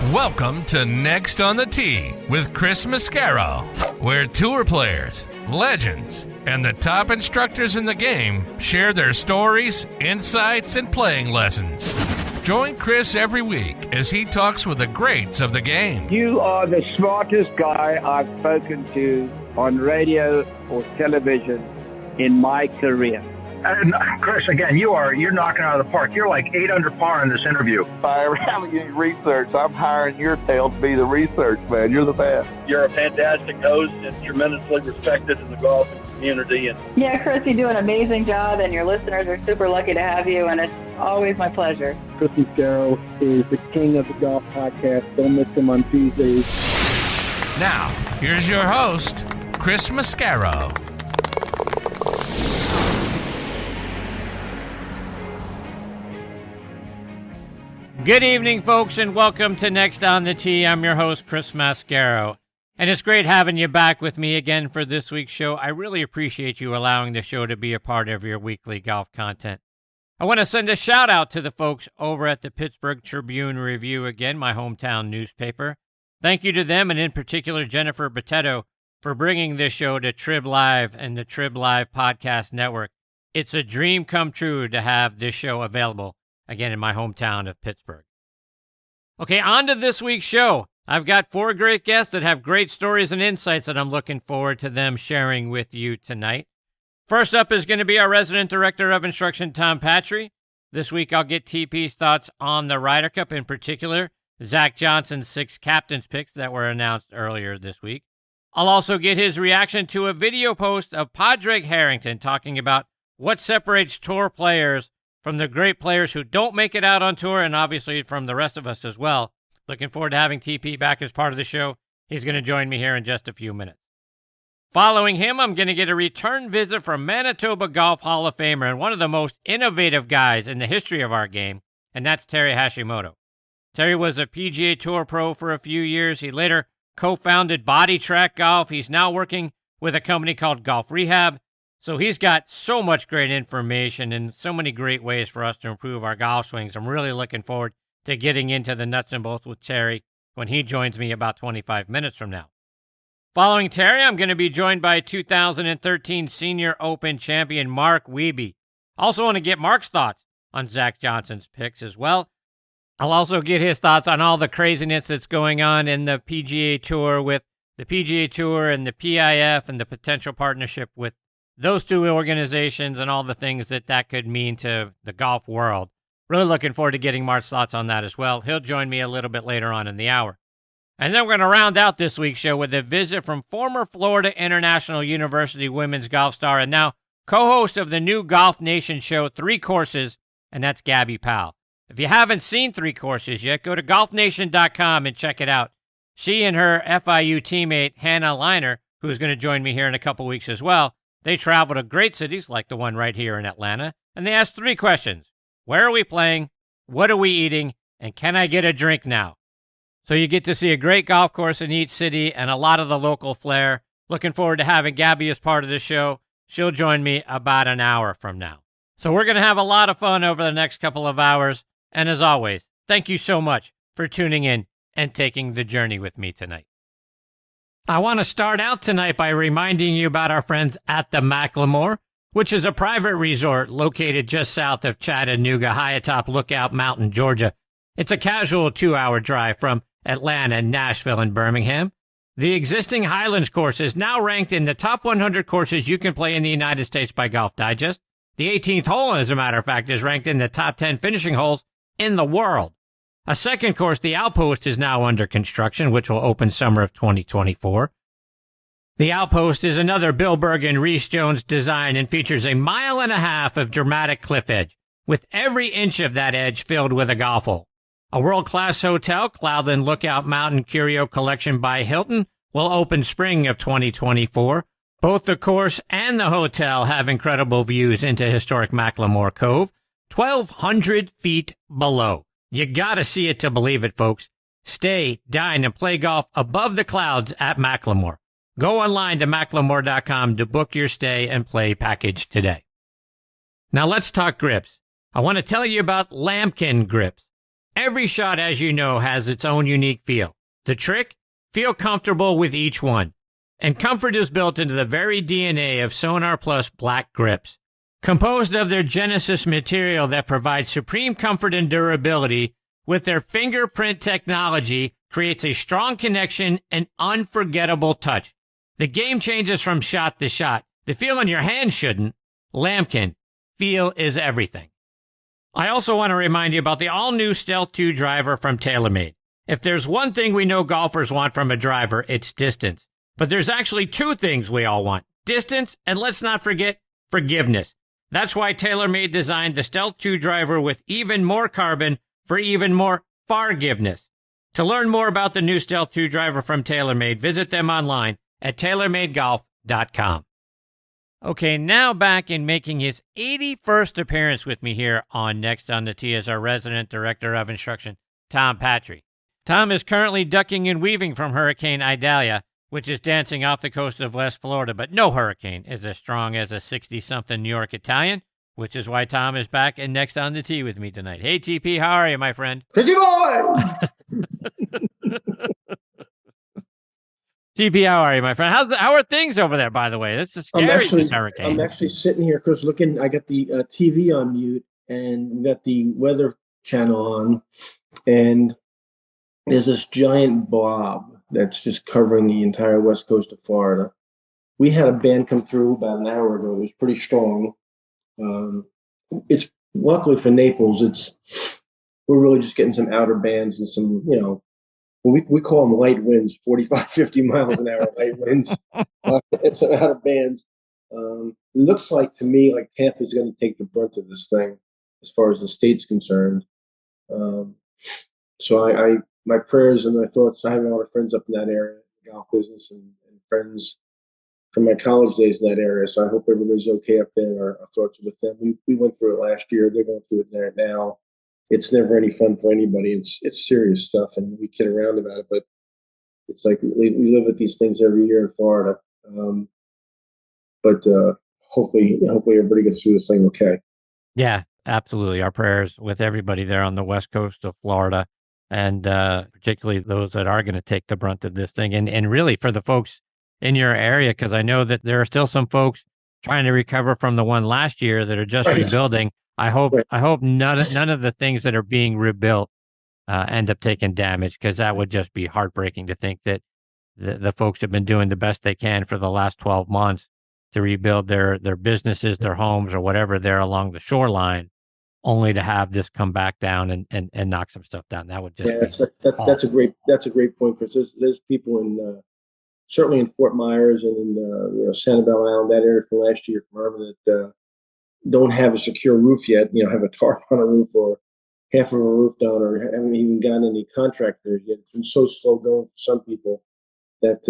Welcome to Next on the Tee with Chris Mascaro, where tour players, legends, and the top instructors in the game share their stories, insights, and playing lessons. Join Chris every week as he talks with the greats of the game. You are the smartest guy I've spoken to on radio or television in my career. And Chris, again, you're knocking out of the park. You're like 8 under par in this interview. If I ever have any research, I'm hiring your tail to be the research man. You're the best. You're a fantastic host and tremendously respected in the golf community. Yeah, Chris, you do an amazing job, and your listeners are super lucky to have you, and it's always my pleasure. Chris Mascaro is the king of the golf podcast. Don't miss him on Tuesdays. Now, here's your host, Chris Mascaro. Good evening, folks, and welcome to Next on the Tee. I'm your host, Chris Mascaro, and it's great having you back with me again for this week's show. I really appreciate you allowing the show to be a part of your weekly golf content. I want to send a shout-out to the folks over at the Pittsburgh Tribune-Review, again, my hometown newspaper. Thank you to them, and in particular, Jennifer Botetto, for bringing this show to Trib Live and the Trib Live Podcast Network. It's a dream come true to have this show available, again, in my hometown of Pittsburgh. Okay, on to this week's show. I've got 4 great guests that have great stories and insights that I'm looking forward to them sharing with you tonight. First up is going to be our resident director of instruction, Tom Patri. This week I'll get TP's thoughts on the Ryder Cup, in particular, Zach Johnson's 6 captain's picks that were announced earlier this week. I'll also get his reaction to a video post of Padraig Harrington talking about what separates tour players from the great players who don't make it out on tour, and obviously from the rest of us as well. Looking forward to having TP back as part of the show. He's going to join me here in just a few minutes. Following him, I'm going to get a return visit from Manitoba Golf Hall of Famer and one of the most innovative guys in the history of our game, and that's Terry Hashimoto. Terry was a PGA Tour pro for a few years. He later co-founded Bodi Trak Golf. He's now working with a company called Golf Rehab. So he's got so much great information and so many great ways for us to improve our golf swings. I'm really looking forward to getting into the nuts and bolts with Terry when he joins me about 25 minutes from now. Following Terry, I'm going to be joined by 2013 Senior Open champion Mark Wiebe. Also want to get Mark's thoughts on Zach Johnson's picks as well. I'll also get his thoughts on all the craziness that's going on in the PGA Tour with the PGA Tour and the PIF and the potential partnership with those 2 organizations and all the things that could mean to the golf world. Really looking forward to getting Mark's thoughts on that as well. He'll join me a little bit later on in the hour. And then we're going to round out this week's show with a visit from former Florida International University women's golf star and now co-host of the new Golf Nation show, Three Courses, and that's Gabi Powel. If you haven't seen Three Courses yet, go to golfnation.com and check it out. She and her FIU teammate, Hannah Liner, who's going to join me here in a couple weeks as well, they travel to great cities like the one right here in Atlanta, and they ask 3 questions. Where are we playing? What are we eating? And can I get a drink now? So you get to see a great golf course in each city and a lot of the local flair. Looking forward to having Gabi as part of the show. She'll join me about an hour from now. So we're going to have a lot of fun over the next couple of hours. And as always, thank you so much for tuning in and taking the journey with me tonight. I want to start out tonight by reminding you about our friends at the Macklemore, which is a private resort located just south of Chattanooga, high atop Lookout Mountain, Georgia. It's a casual 2-hour drive from Atlanta, Nashville, and Birmingham. The existing Highlands course is now ranked in the top 100 courses you can play in the United States by Golf Digest. The 18th hole, as a matter of fact, is ranked in the top 10 finishing holes in the world. A second course, the Outpost, is now under construction, which will open summer of 2024. The Outpost is another Bill Berg and Reese Jones design and features a 1.5 miles of dramatic cliff edge, with every inch of that edge filled with a golf hole. A world-class hotel, Cloudland Lookout Mountain Curio Collection by Hilton, will open spring of 2024. Both the course and the hotel have incredible views into historic Macklemore Cove, 1,200 feet below. You gotta see it to believe it, folks. Stay, dine, and play golf above the clouds at Macklemore. Go online to macklemore.com to book your stay and play package today. Now let's talk grips. I want to tell you about Lambkin grips. Every shot, as you know, has its own unique feel. The trick? Feel comfortable with each one. And comfort is built into the very DNA of Sonar Plus Black Grips. Composed of their Genesis material that provides supreme comfort and durability, with their fingerprint technology, creates a strong connection and unforgettable touch. The game changes from shot to shot. The feel in your hand shouldn't. Lambkin, feel is everything. I also want to remind you about the all-new Stealth 2 driver from TaylorMade. If there's one thing we know golfers want from a driver, it's distance. But there's actually two things we all want. Distance, and let's not forget, forgiveness. That's why TaylorMade designed the Stealth 2 driver with even more carbon for even more forgiveness. To learn more about the new Stealth 2 driver from TaylorMade, visit them online at TaylorMadeGolf.com. Okay, now back in making his 81st appearance with me here on Next on the Tee is our resident director of instruction, Tom Patri. Tom is currently ducking and weaving from Hurricane Idalia, which is dancing off the coast of West Florida, but no hurricane is as strong as a 60-something New York Italian, which is why Tom is back and Next on the Tee with me tonight. Hey, TP, how are you, my friend? Busy boy! TP, how are you, my friend? How are things over there, by the way? This is scary, this hurricane. I'm actually sitting here, Chris, looking. I got the TV on mute, and we got the weather channel on, and there's this giant blob that's just covering the entire west coast of Florida. We had a band come through about an hour ago. It was pretty strong. It's luckily for Naples, we're really just getting some outer bands and some, we call them light winds, 45, 50 miles an hour light winds. It's some outer bands. It looks like to me like Tampa's going to take the brunt of this thing as far as the state's concerned. So my prayers and my thoughts, I have a lot of friends up in that area, the golf business, and friends from my college days in that area. So I hope everybody's okay up there. Our thoughts are with them. We went through it last year. They're going through it there now. It's never any fun for anybody. It's serious stuff, and we kid around about it, but it's like we live with these things every year in Florida. But hopefully everybody gets through this thing okay. Yeah, absolutely. Our prayers with everybody there on the west coast of Florida, and particularly those that are going to take the brunt of this thing, and really for the folks in your area, because I know that there are still some folks trying to recover from the one last year that are just rebuilding. I hope none of the things that are being rebuilt end up taking damage, because that would just be heartbreaking to think that the folks have been doing the best they can for the last 12 months to rebuild their businesses, their homes, or whatever there along the shoreline, only to have this come back down and knock some stuff down. That would just that's a great point, Chris. There's people in certainly in Fort Myers and in Sanibel Island, that area from last year from Irvine, that don't have a secure roof yet. Have a tarp on a roof or half of a roof down, or haven't even gotten any contractors yet. It's been so slow going for some people that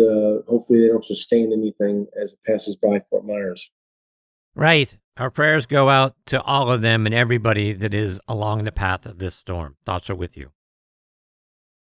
hopefully they don't sustain anything as it passes by Fort Myers. Right. Our prayers go out to all of them and everybody that is along the path of this storm. Thoughts are with you.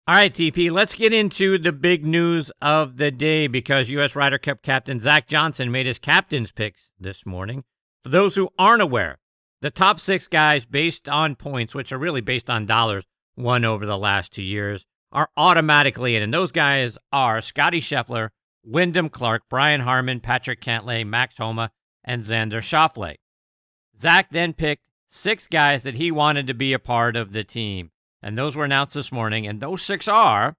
All right, TP, let's get into the big news of the day, because U.S. Ryder Cup captain Zach Johnson made his captain's picks this morning. For those who aren't aware, the top 6 guys based on points, which are really based on dollars won over the last 2 years, are automatically in. And those guys are Scotty Scheffler, Wyndham Clark, Brian Harman, Patrick Cantlay, Max Homa, and Xander Schauffele. Zach then picked 6 guys that he wanted to be a part of the team, and those were announced this morning. And those 6 are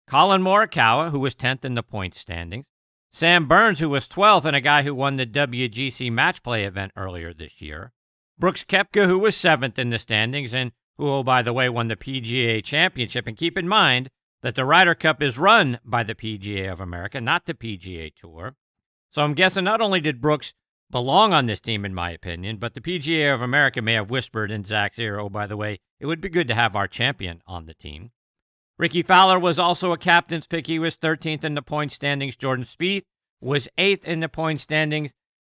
Colin Morikawa, who was 10th in the points standings, Sam Burns, who was 12th, and a guy who won the WGC Match Play event earlier this year, Brooks Koepka, who was 7th in the standings, and who, oh, by the way, won the PGA Championship. And keep in mind that the Ryder Cup is run by the PGA of America, not the PGA Tour. So I'm guessing not only did Brooks belong on this team, in my opinion, but the PGA of America may have whispered in Zach's ear, oh, by the way, it would be good to have our champion on the team. Ricky Fowler was also a captain's pick. He was 13th in the points standings. Jordan Spieth was 8th in the points standings.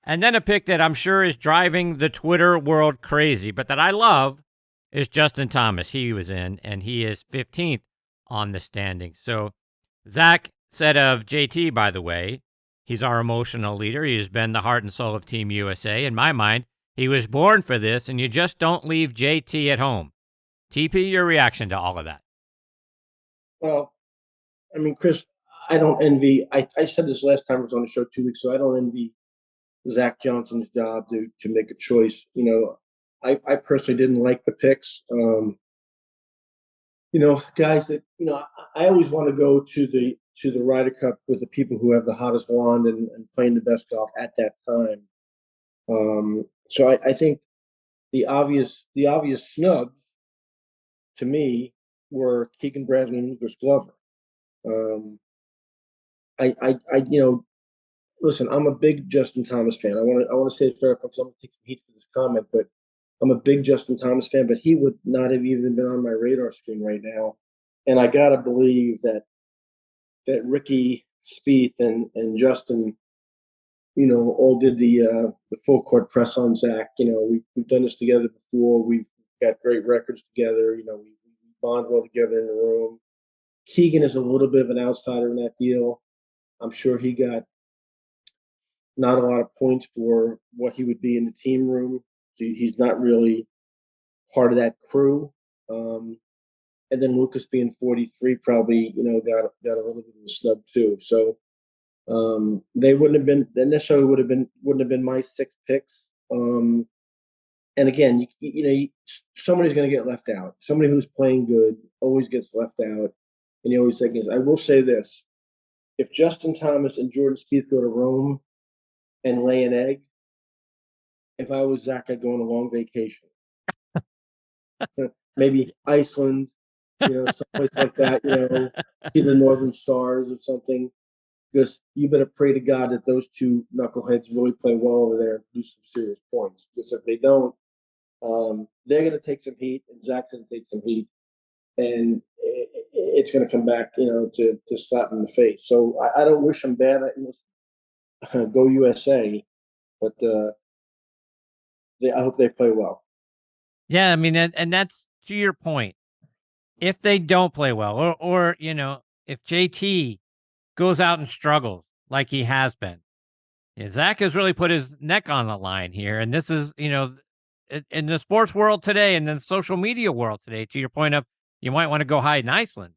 And then a pick that I'm sure is driving the Twitter world crazy, but that I love, is Justin Thomas. He was in, and he is 15th on the standings. So Zach said of JT, by the way, he's our emotional leader. He has been the heart and soul of Team USA. In my mind, he was born for this, and you just don't leave JT at home. TP, your reaction to all of that? Well, I mean, Chris, I don't envy. I said this last time I was on the show 2 weeks ago. I don't envy Zach Johnson's job to make a choice. I personally didn't like the picks. Guys that I always want to go to the Ryder Cup with the people who have the hottest wand and playing the best golf at that time. So I think the obvious snubs to me were Keegan Bradley and Lucas Glover. Listen, I'm a big Justin Thomas fan. I want to say this right because I'm going to take some heat for this comment, but I'm a big Justin Thomas fan, but he would not have even been on my radar screen right now. And I got to believe that Ricky, Spieth, and Justin, all did the full court press on Zach. We've done this together before. We've got great records together. We bond well together in the room. Keegan is a little bit of an outsider in that deal. I'm sure he got not a lot of points for what he would be in the team room. He's not really part of that crew. And then Lucas being 43 probably, got a little bit of a snub too. So they wouldn't have been my 6 picks. And again, somebody's going to get left out. Somebody who's playing good always gets left out. And you always think, I will say this: if Justin Thomas and Jordan Spieth go to Rome and lay an egg, if I was Zach, I'd go on a long vacation. Maybe Iceland, someplace like that, see the Northern Stars or something. Because you better pray to God that those two knuckleheads really play well over there and do some serious points. Because if they don't, they're going to take some heat, and Zach's going to take some heat, and it's going to come back, to slap him in the face. So I don't wish him bad. Go USA, but I hope they play well. Yeah, I mean, and that's to your point. If they don't play well, or if JT goes out and struggles like he has been, Zach has really put his neck on the line here. And this is, in the sports world today and the social media world today, to your point of you might want to go hide in Iceland.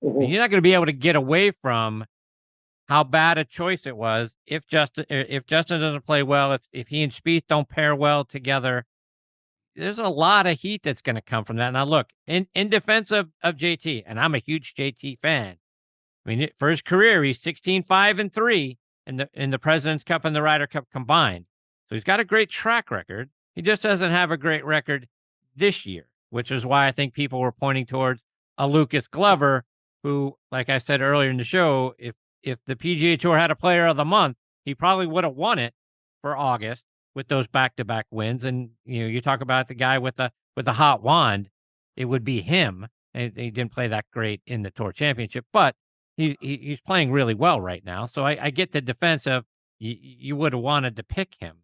Mm-hmm. You're not going to be able to get away from how bad a choice it was if Justin doesn't play well, if he and Spieth don't pair well together. There's a lot of heat that's going to come from that. Now, look, in defense of JT, and I'm a huge JT fan. I mean, for his career, he's 16-5-3 in the President's Cup and the Ryder Cup combined. So he's got a great track record. He just doesn't have a great record this year, which is why I think people were pointing towards a Lucas Glover, who, like I said earlier in the show, if the PGA Tour had a Player of the Month, he probably would have won it for August with those back-to-back wins. And you talk about the guy with the hot wand, it would be him. And he didn't play that great in the Tour Championship, but he's playing really well right now. So I get the defense of you would have wanted to pick him.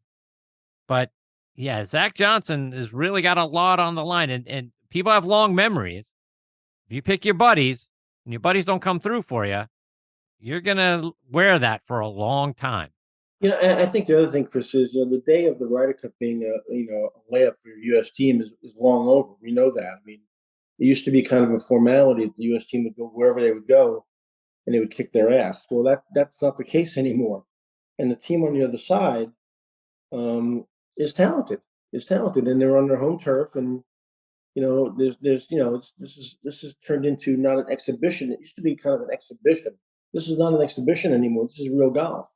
But yeah, Zach Johnson has really got a lot on the line, and people have long memories. If you pick your buddies and your buddies don't come through for you, you're going to wear that for a long time. I think the other thing, Chris, is the day of the Ryder Cup being a layup for your U.S. team is long over. We know that. I mean, it used to be kind of a formality that the U.S. team would go wherever they would go, and they would kick their ass. Well, that's not the case anymore. And the team on the other side is talented. And they're on their home turf, and this is turned into not an exhibition. It used to be kind of an exhibition. This is not an exhibition anymore. This is real golf.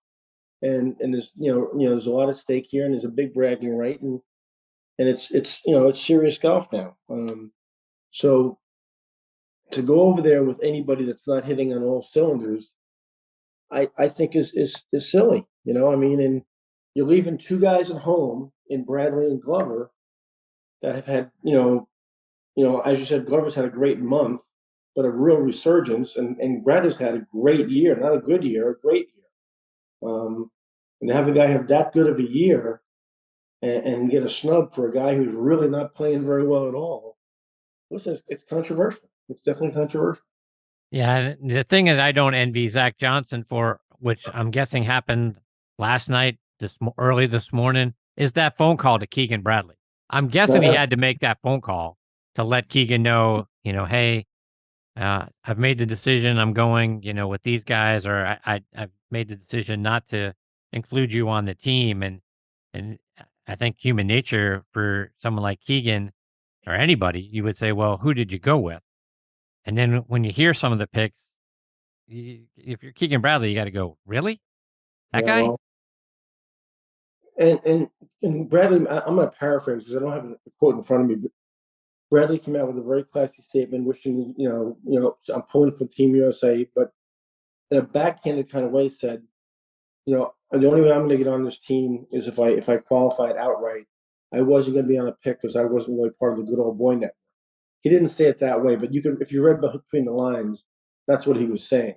And there's there's a lot at stake here, and there's a big bragging right, and it's serious golf now. So to go over there with anybody that's not hitting on all cylinders, I think is silly. I mean, and you're leaving two guys at home in Bradley and Glover that have had as you said, Glover's had a great month, but a real resurgence, and Bradley's had a great year, not a good year, a great year. And to have a guy have that good of a year and get a snub for a guy who's really not playing very well at all, listen, it's controversial. It's definitely controversial. Yeah, the thing is, I don't envy Zach Johnson for, which I'm guessing happened last night, early this morning, is that phone call to Keegan Bradley. I'm guessing he had to make that phone call to let Keegan know, hey, I've made the decision. I'm going, with these guys, or I've made the decision not to include you on the team. And I think human nature for someone like Keegan or anybody, you would say, well, who did you go with? And then when you hear some of the picks, if you're Keegan Bradley, you got to go, really? That guy? Well, and Bradley, I'm going to paraphrase because I don't have a quote in front of me. But Bradley came out with a very classy statement, wishing, I'm pulling for Team USA, but in a backhanded kind of way said, the only way I'm going to get on this team is if I qualified outright. I wasn't going to be on a pick because I wasn't really part of the good old boy network. He didn't say it that way, but if you read between the lines, that's what he was saying.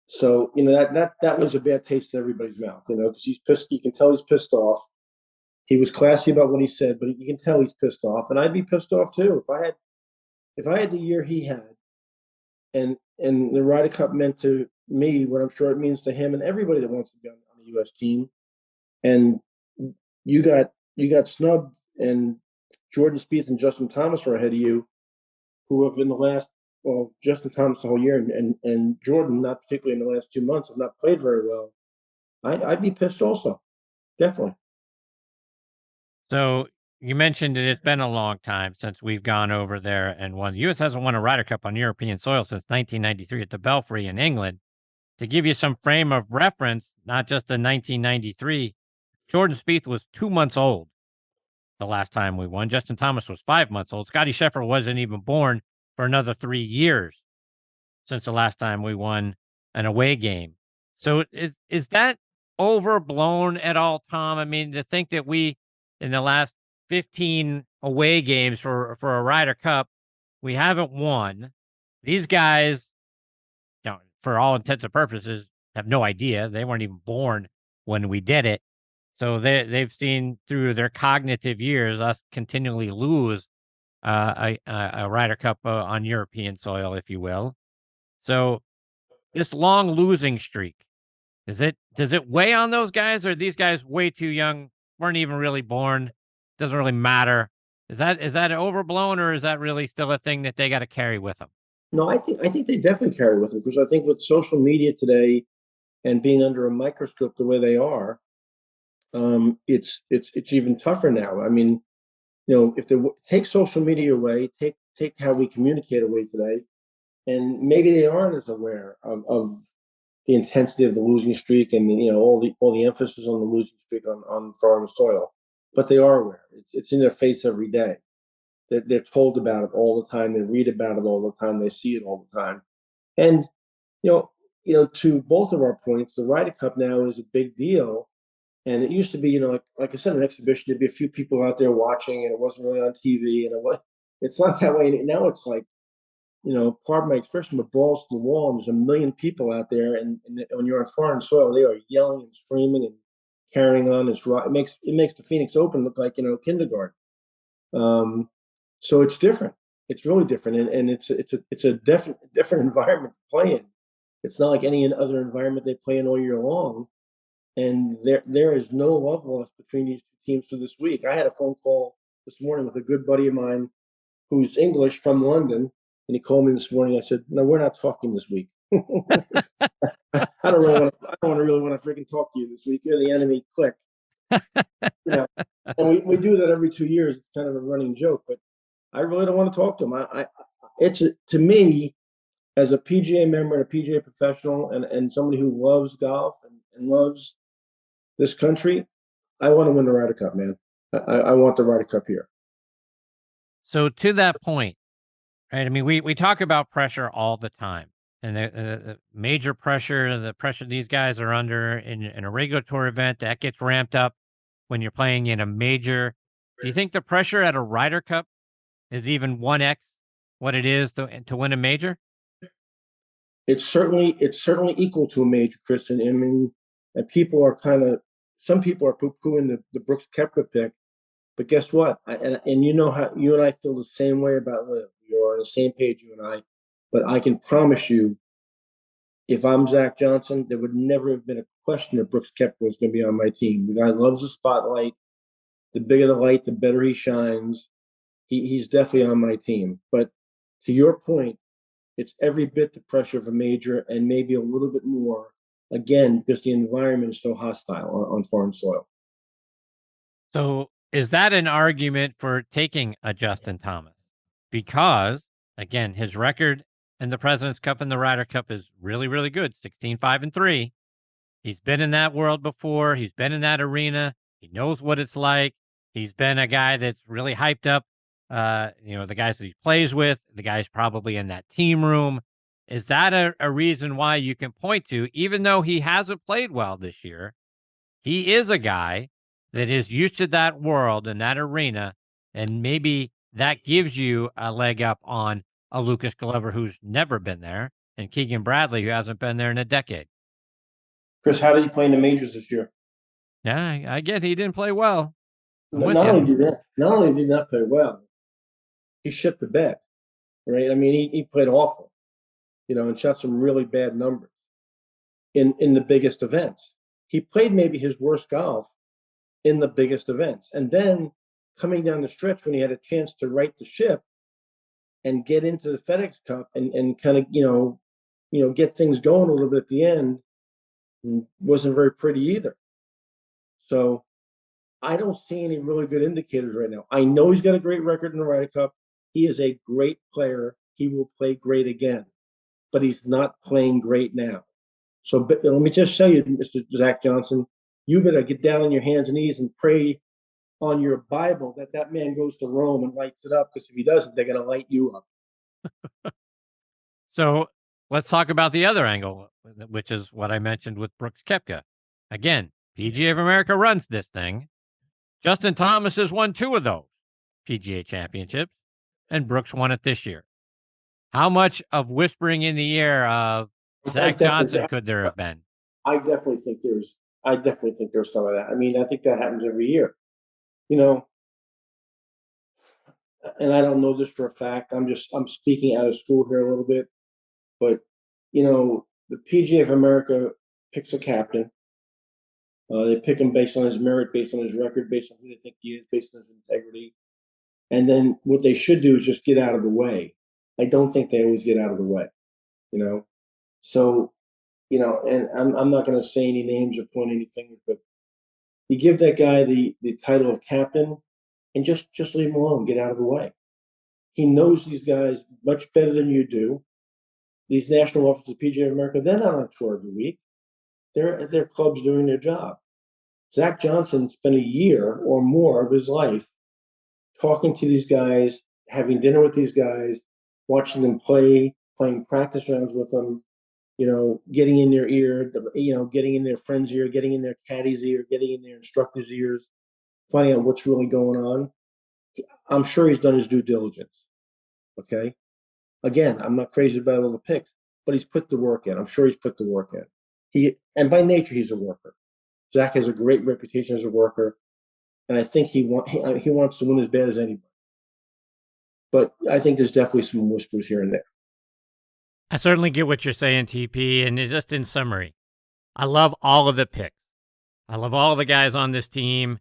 So that was a bad taste in everybody's mouth, because he's pissed. You can tell he's pissed off. He was classy about what he said, but you can tell he's pissed off, and I'd be pissed off too if I had the year he had, and the Ryder Cup meant to me what I'm sure it means to him and everybody that wants to be on the U.S. team, and you got snubbed, and Jordan Spieth and Justin Thomas are ahead of you, who have in the last, Justin Thomas the whole year, and Jordan, not particularly in the last 2 months, have not played very well. I'd be pissed also, definitely. So you mentioned that it's been a long time since we've gone over there and won. The U.S. hasn't won a Ryder Cup on European soil since 1993 at the Belfry in England. To give you some frame of reference, not just in 1993, Jordan Spieth was 2 months old the last time we won. Justin Thomas was 5 months old. Scotty Scheffler wasn't even born for another 3 years since the last time we won an away game. So is that overblown at all, Tom? I mean, to think that we, in the last 15 away games for a Ryder Cup, we haven't won. These guys, for all intents and purposes, have no idea. They weren't even born when we did it. So they've seen through their cognitive years us continually lose a Ryder Cup on European soil, if you will. So this long losing streak, does it weigh on those guys, or are these guys way too young, weren't even really born, doesn't really matter? Is that overblown, or is that really still a thing that they got to carry with them? No, I think they definitely carry with them, because I think with social media today and being under a microscope the way they are, it's even tougher now. I mean, if they take social media away, take how we communicate away today, and maybe they aren't as aware of the intensity of the losing streak and all the emphasis on the losing streak on foreign soil, but they are aware. It's in their face every day. They're told about it all the time. They read about it all the time. They see it all the time. And to both of our points, the Ryder Cup now is a big deal. And it used to be, like I said, an exhibition. There'd be a few people out there watching, and it wasn't really on TV. And it's not that way now. It's like, pardon my expression, but balls to the wall, and there's a million people out there. And when you're on foreign soil, they are yelling and screaming and carrying on. It makes the Phoenix Open look like kindergarten. So it's different. It's really different, and it's a different environment to play in. It's not like any other environment they play in all year long. And there is no love lost between these two teams for this week. I had a phone call this morning with a good buddy of mine who's English from London, and he called me this morning. I said, "No, we're not talking this week. I don't really want to freaking talk to you this week. You're the enemy." Click. And we do that every 2 years. It's kind of a running joke, but I really don't want to talk to him. To me, as a PGA member and a PGA professional, and somebody who loves golf and loves this country, I want to win the Ryder Cup, man. I want the Ryder Cup here. So to that point, right? I mean, we talk about pressure all the time, and the major pressure, the pressure these guys are under in a regulatory event that gets ramped up when you're playing in a major. Do you think the pressure at a Ryder Cup is even 1x what it is to win a major? It's certainly equal to a major, Kristen. I mean, and some people are poo-pooing the Brooks Koepka pick, but guess what? And you know how you and I feel the same way about Liv. You're on the same page, you and I. But I can promise you, if I'm Zach Johnson, there would never have been a question that Brooks Koepka was going to be on my team. The guy loves the spotlight. The bigger the light, the better he shines. He's definitely on my team. But to your point, it's every bit the pressure of a major and maybe a little bit more, again, because the environment is so hostile on foreign soil. So is that an argument for taking a Justin Thomas? Because, again, his record in the President's Cup and the Ryder Cup is really, really good, 16-5-3. He's been in that world before. He's been in that arena. He knows what it's like. He's been a guy that's really hyped up, the guys that he plays with, the guys probably in that team room. Is that a reason why you can point to, even though he hasn't played well this year, he is a guy that is used to that world and that arena, and maybe that gives you a leg up on a Lucas Glover who's never been there, and Keegan Bradley who hasn't been there in a decade. Chris, how did he play in the majors this year? Yeah, I get he didn't play well. Not only did he not play well, he shit the bed, right? I mean, he played awful, and shot some really bad numbers in the biggest events. He played maybe his worst golf in the biggest events. And then coming down the stretch when he had a chance to right the ship and get into the FedEx Cup and kind of, get things going a little bit at the end, wasn't very pretty either. So I don't see any really good indicators right now. I know he's got a great record in the Ryder Cup. He is a great player. He will play great again, but he's not playing great now. So let me just tell you, Mr. Zach Johnson, you better get down on your hands and knees and pray on your Bible that man goes to Rome and lights it up, because if he doesn't, they're going to light you up. So let's talk about the other angle, which is what I mentioned with Brooks Koepka. Again, PGA of America runs this thing. Justin Thomas has won 2 of those PGA championships, and Brooks won it this year. How much of whispering in the ear of Zach Johnson could there have been? I definitely think there's some of that. I mean, I think that happens every year, and I don't know this for a fact. I'm speaking out of school here a little bit, but the PGA of America picks a captain. They pick him based on his merit, based on his record, based on who they think he is, based on his integrity. And then what they should do is just get out of the way. I don't think they always get out of the way, So, and I'm not going to say any names or point any fingers, but you give that guy the title of captain and just leave him alone, get out of the way. He knows these guys much better than you do. These national officers of PGA of America, they're not on tour every week. They're at their clubs doing their job. Zach Johnson spent a year or more of his life talking to these guys, having dinner with these guys, watching them play, playing practice rounds with them, getting in their ear, getting in their friend's ear, getting in their caddy's ear, getting in their instructor's ears, finding out what's really going on. I'm sure he's done his due diligence. Okay. Again, I'm not crazy about all the picks, but he's put the work in. I'm sure he's put the work in. And by nature, he's a worker. Zach has a great reputation as a worker, and I think he wants to win as bad as anybody. But I think there's definitely some whispers here and there. I certainly get what you're saying, TP, and just in summary, I love all of the picks. I love all the guys on this team.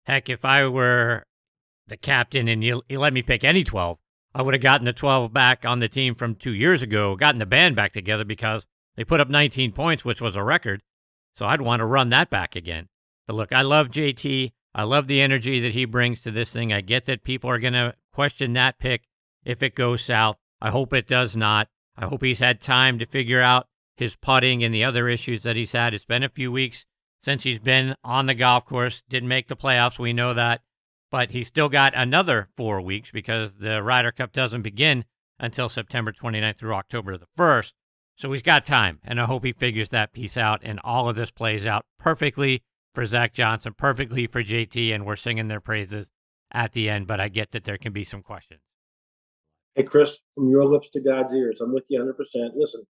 Heck, if I were the captain and you let me pick any 12, I would have gotten the 12 back on the team from 2 years ago, gotten the band back together because they put up 19 points, which was a record. So I'd want to run that back again. But look, I love JT. I love the energy that he brings to this thing. I get that people are going to question that pick if it goes south. I hope it does not. I hope he's had time to figure out his putting and the other issues that he's had. It's been a few weeks since he's been on the golf course. Didn't make the playoffs. We know that. But he's still got another 4 weeks because the Ryder Cup doesn't begin until September 29th through October the 1st. So he's got time, and I hope he figures that piece out, and all of this plays out perfectly for Zach Johnson, perfectly for JT, and we're singing their praises at the end, but I get that there can be some questions. Hey, Chris, from your lips to God's ears, I'm with you 100%. Listen,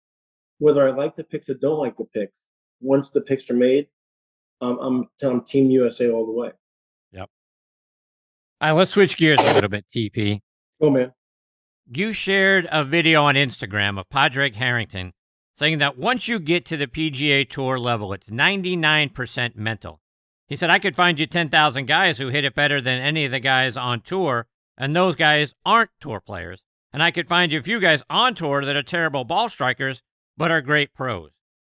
whether I like the picks or don't like the picks, once the picks are made, I'm Team USA all the way. Yep. All right, let's switch gears a little bit, TP. Oh, man. You shared a video on Instagram of Padraig Harrington saying that once you get to the PGA Tour level, it's 99% mental. He said, I could find you 10,000 guys who hit it better than any of the guys on tour, And those guys aren't tour players. And I could find you a few guys on tour that are terrible ball strikers, but are great pros.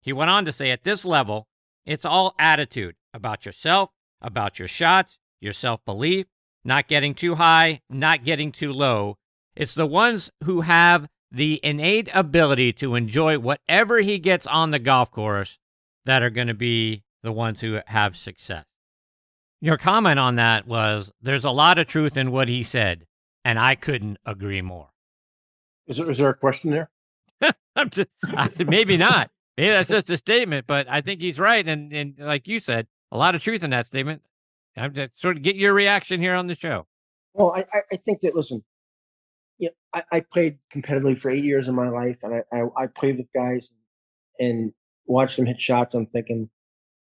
He went on to say, at this level, it's all attitude about yourself, about your shots, your self-belief, not getting too high, not getting too low. It's the ones who have the innate ability to enjoy whatever he gets on the golf course that are going to be the ones who have success. Your comment on that was, there's a lot of truth in what he said, and I couldn't agree more. Is there a question there? Maybe not. Maybe that's just a statement, but I think he's right. And like you said, a lot of truth in that statement. I'm just sort of get your reaction here on the show. Well, I think that, listen, I played competitively for 8 years of my life, and I played with guys and watched them hit shots. I'm thinking,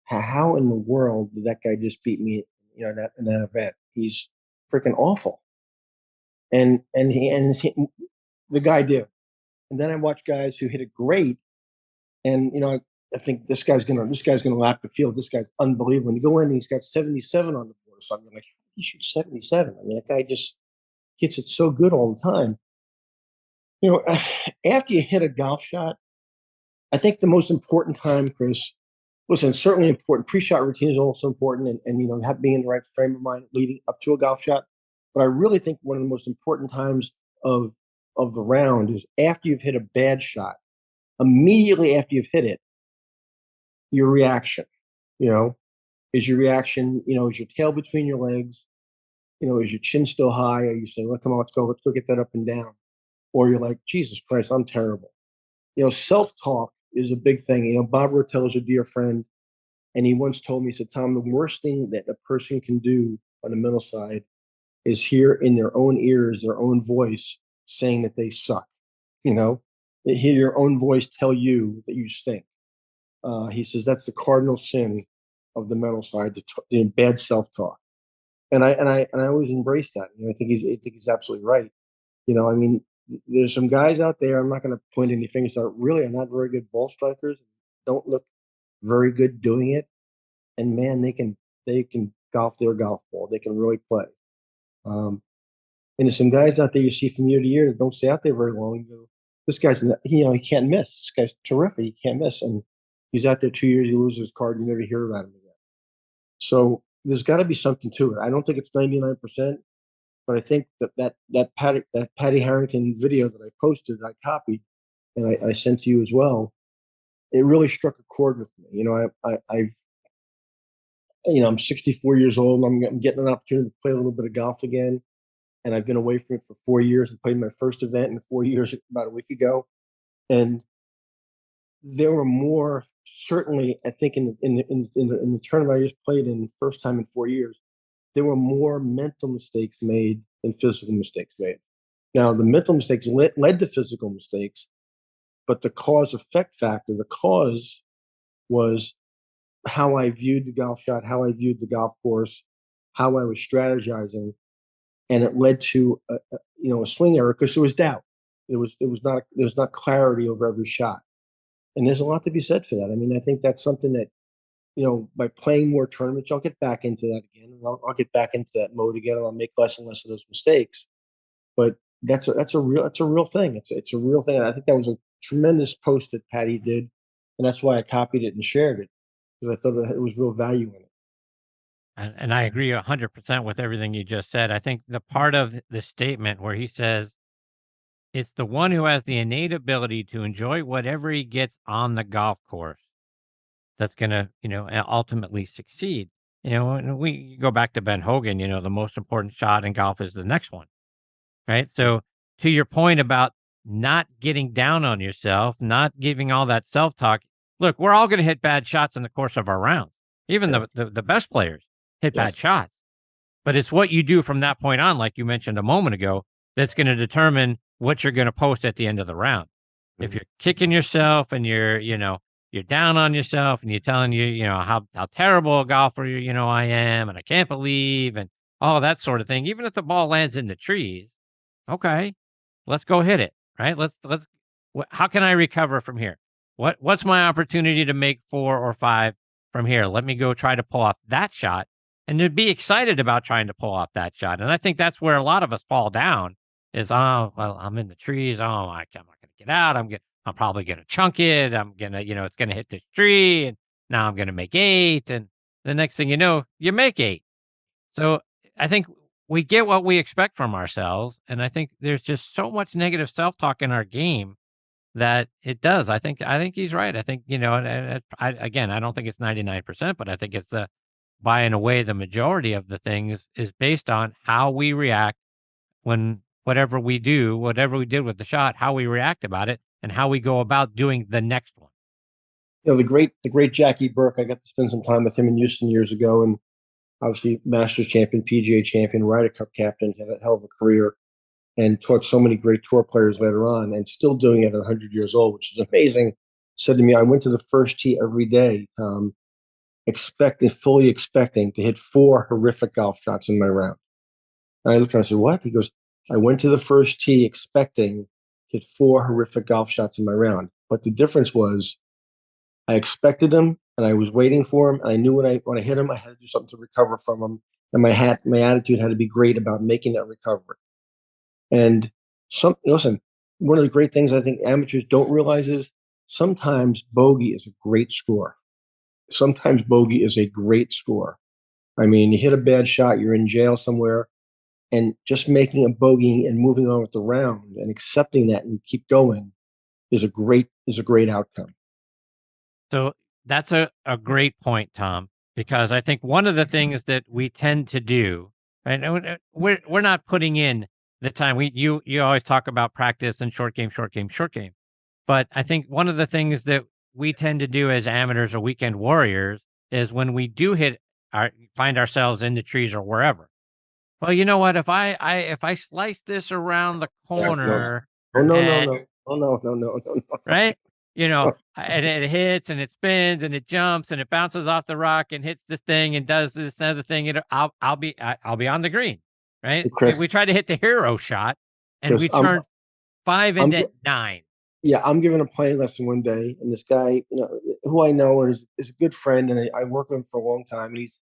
how in the world did that guy just beat me? In that event, he's freaking awful. And the guy did. And then I watch guys who hit it great, and I think this guy's gonna lap the field. This guy's unbelievable. When you go in, he's got 77 on the board. So I'm like, he shoots 77. I mean, that guy just hits it so good all the time. After you hit a golf shot, I think the most important time, Chris, listen, it's certainly important. Pre-shot routine is also important, and being in the right frame of mind leading up to a golf shot. But I really think one of the most important times of the round is after you've hit a bad shot. Immediately after you've hit it, your reaction. Is your reaction? Is your tail between your legs? Is your chin still high? Are you saying, "Look, come on, let's go get that up and down," or you're like, "Jesus Christ, I'm terrible." Self-talk is a big thing. Bob Rotell is a dear friend, and he once told me, he said, "Tom, the worst thing that a person can do on the mental side is hear in their own ears their own voice saying that they suck." They hear your own voice tell you that you stink. He says that's the cardinal sin of the mental side, bad self-talk. And I always embrace that. I think he's absolutely right. There's some guys out there. I'm not going to point any fingers out. Really, are not very good ball strikers. Don't look very good doing it. And man, they can golf their golf ball. They can really play. And there's some guys out there you see from year to year that don't stay out there very long. You go, this guy's, he can't miss. This guy's terrific. He can't miss. And he's out there 2 years, he loses his card, you never hear about him again. So there's got to be something to it. I don't think it's 99%, but I think that Patty Harrington video that I posted, I copied, and I sent to you as well. It really struck a chord with me. I'm 64 years old. I'm getting an opportunity to play a little bit of golf again. And I've been away from it for 4 years and played my first event in 4 years about a week ago. And there were more, certainly, I think in the tournament I just played in, first time in 4 years, there were more mental mistakes made than physical mistakes made. Now, the mental mistakes led to physical mistakes, but the cause-effect factor, the cause was how I viewed the golf shot, how I viewed the golf course, how I was strategizing. And it led to a swing error because there was doubt. There was not clarity over every shot, and there's a lot to be said for that. I mean, I think that's something that by playing more tournaments, I'll get back into that again, and I'll get back into that mode again, and I'll make less and less of those mistakes. But that's a real thing. It's a real thing. And I think that was a tremendous post that Patty did, and that's why I copied it and shared it, because I thought it was real value in it. And I agree 100% with everything you just said. I think the part of the statement where he says, it's the one who has the innate ability to enjoy whatever he gets on the golf course that's going to, ultimately succeed. And we go back to Ben Hogan, the most important shot in golf is the next one, right? So to your point about not getting down on yourself, not giving all that self-talk, look, we're all going to hit bad shots in the course of our round. Even the best players hit bad shots. But it's what you do from that point on, like you mentioned a moment ago, that's going to determine what you're going to post at the end of the round. Mm-hmm. If you're kicking yourself and you're down on yourself and you're telling how terrible a golfer I am and I can't believe and all of that sort of thing, even if the ball lands in the trees, okay, let's go hit it, right? How can I recover from here? What's my opportunity to make 4 or 5 from here? Let me go try to pull off that shot and to be excited about trying to pull off that shot. And I think that's where a lot of us fall down is, oh, well, I'm in the trees. Oh, I'm not going to get out. I'm probably going to chunk it. I'm going to, it's going to hit this tree. And now I'm going to make 8. And the next thing you know, you make 8. So I think we get what we expect from ourselves. And I think there's just so much negative self-talk in our game that it does. I think he's right. I think, I don't think it's 99%, but I think it's by and away the majority of the things is based on how we react when whatever we did with the shot, how we react about it and how we go about doing the next one. The great Jackie Burke, I got to spend some time with him in Houston years ago, and obviously Masters champion, PGA champion, Ryder Cup captain, had a hell of a career and taught so many great tour players later on and still doing it at 100 years old, which is amazing. Said to me, I went to the first tee every day, fully expecting to hit 4 horrific golf shots in my round. And I looked and I said, what? He goes, I went to the first tee expecting to hit 4 horrific golf shots in my round. But the difference was I expected them and I was waiting for him. And I knew when I hit him, I had to do something to recover from him. And my attitude had to be great about making that recovery. And listen, one of the great things I think amateurs don't realize is sometimes bogey is a great score. Sometimes bogey is a great score. I mean, you hit a bad shot, you're in jail somewhere, and just making a bogey and moving on with the round and accepting that and keep going is a great outcome. So that's a great point, Tom, because I think one of the things that we tend to do, right? We're not putting in the time. You always talk about practice and short game. But I think one of the things that we tend to do as amateurs or weekend warriors is when we do find ourselves in the trees or wherever. Well, you know what? If I slice this around the corner, no, right? And it hits and it spins and it jumps and it bounces off the rock and hits this thing and does this other thing. I'll be on the green, right? Chris, we try to hit the hero shot and Chris, we turn 5 into 9. Yeah, I'm giving a playing lesson one day, and this guy, who I know is a good friend, and I work with him for a long time, and he's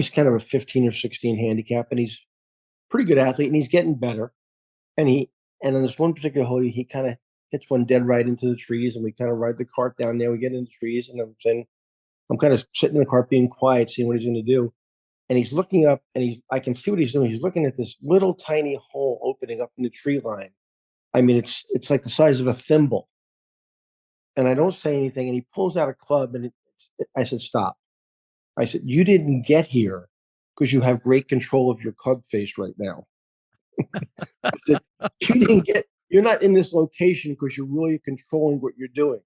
kind of a 15 or 16 handicap, and he's a pretty good athlete, and he's getting better. And on this one particular hole, he kind of hits one dead right into the trees, and we kind of ride the cart down there. We get in the trees, and I'm kind of sitting in the cart being quiet, seeing what he's going to do. And he's looking up, and I can see what he's doing. He's looking at this little tiny hole opening up in the tree line. I mean, it's like the size of a thimble. And I don't say anything, and he pulls out a club, and I said, stop. I said, you didn't get here because you have great control of your club face right now. I said, you're not in this location because you're really controlling what you're doing.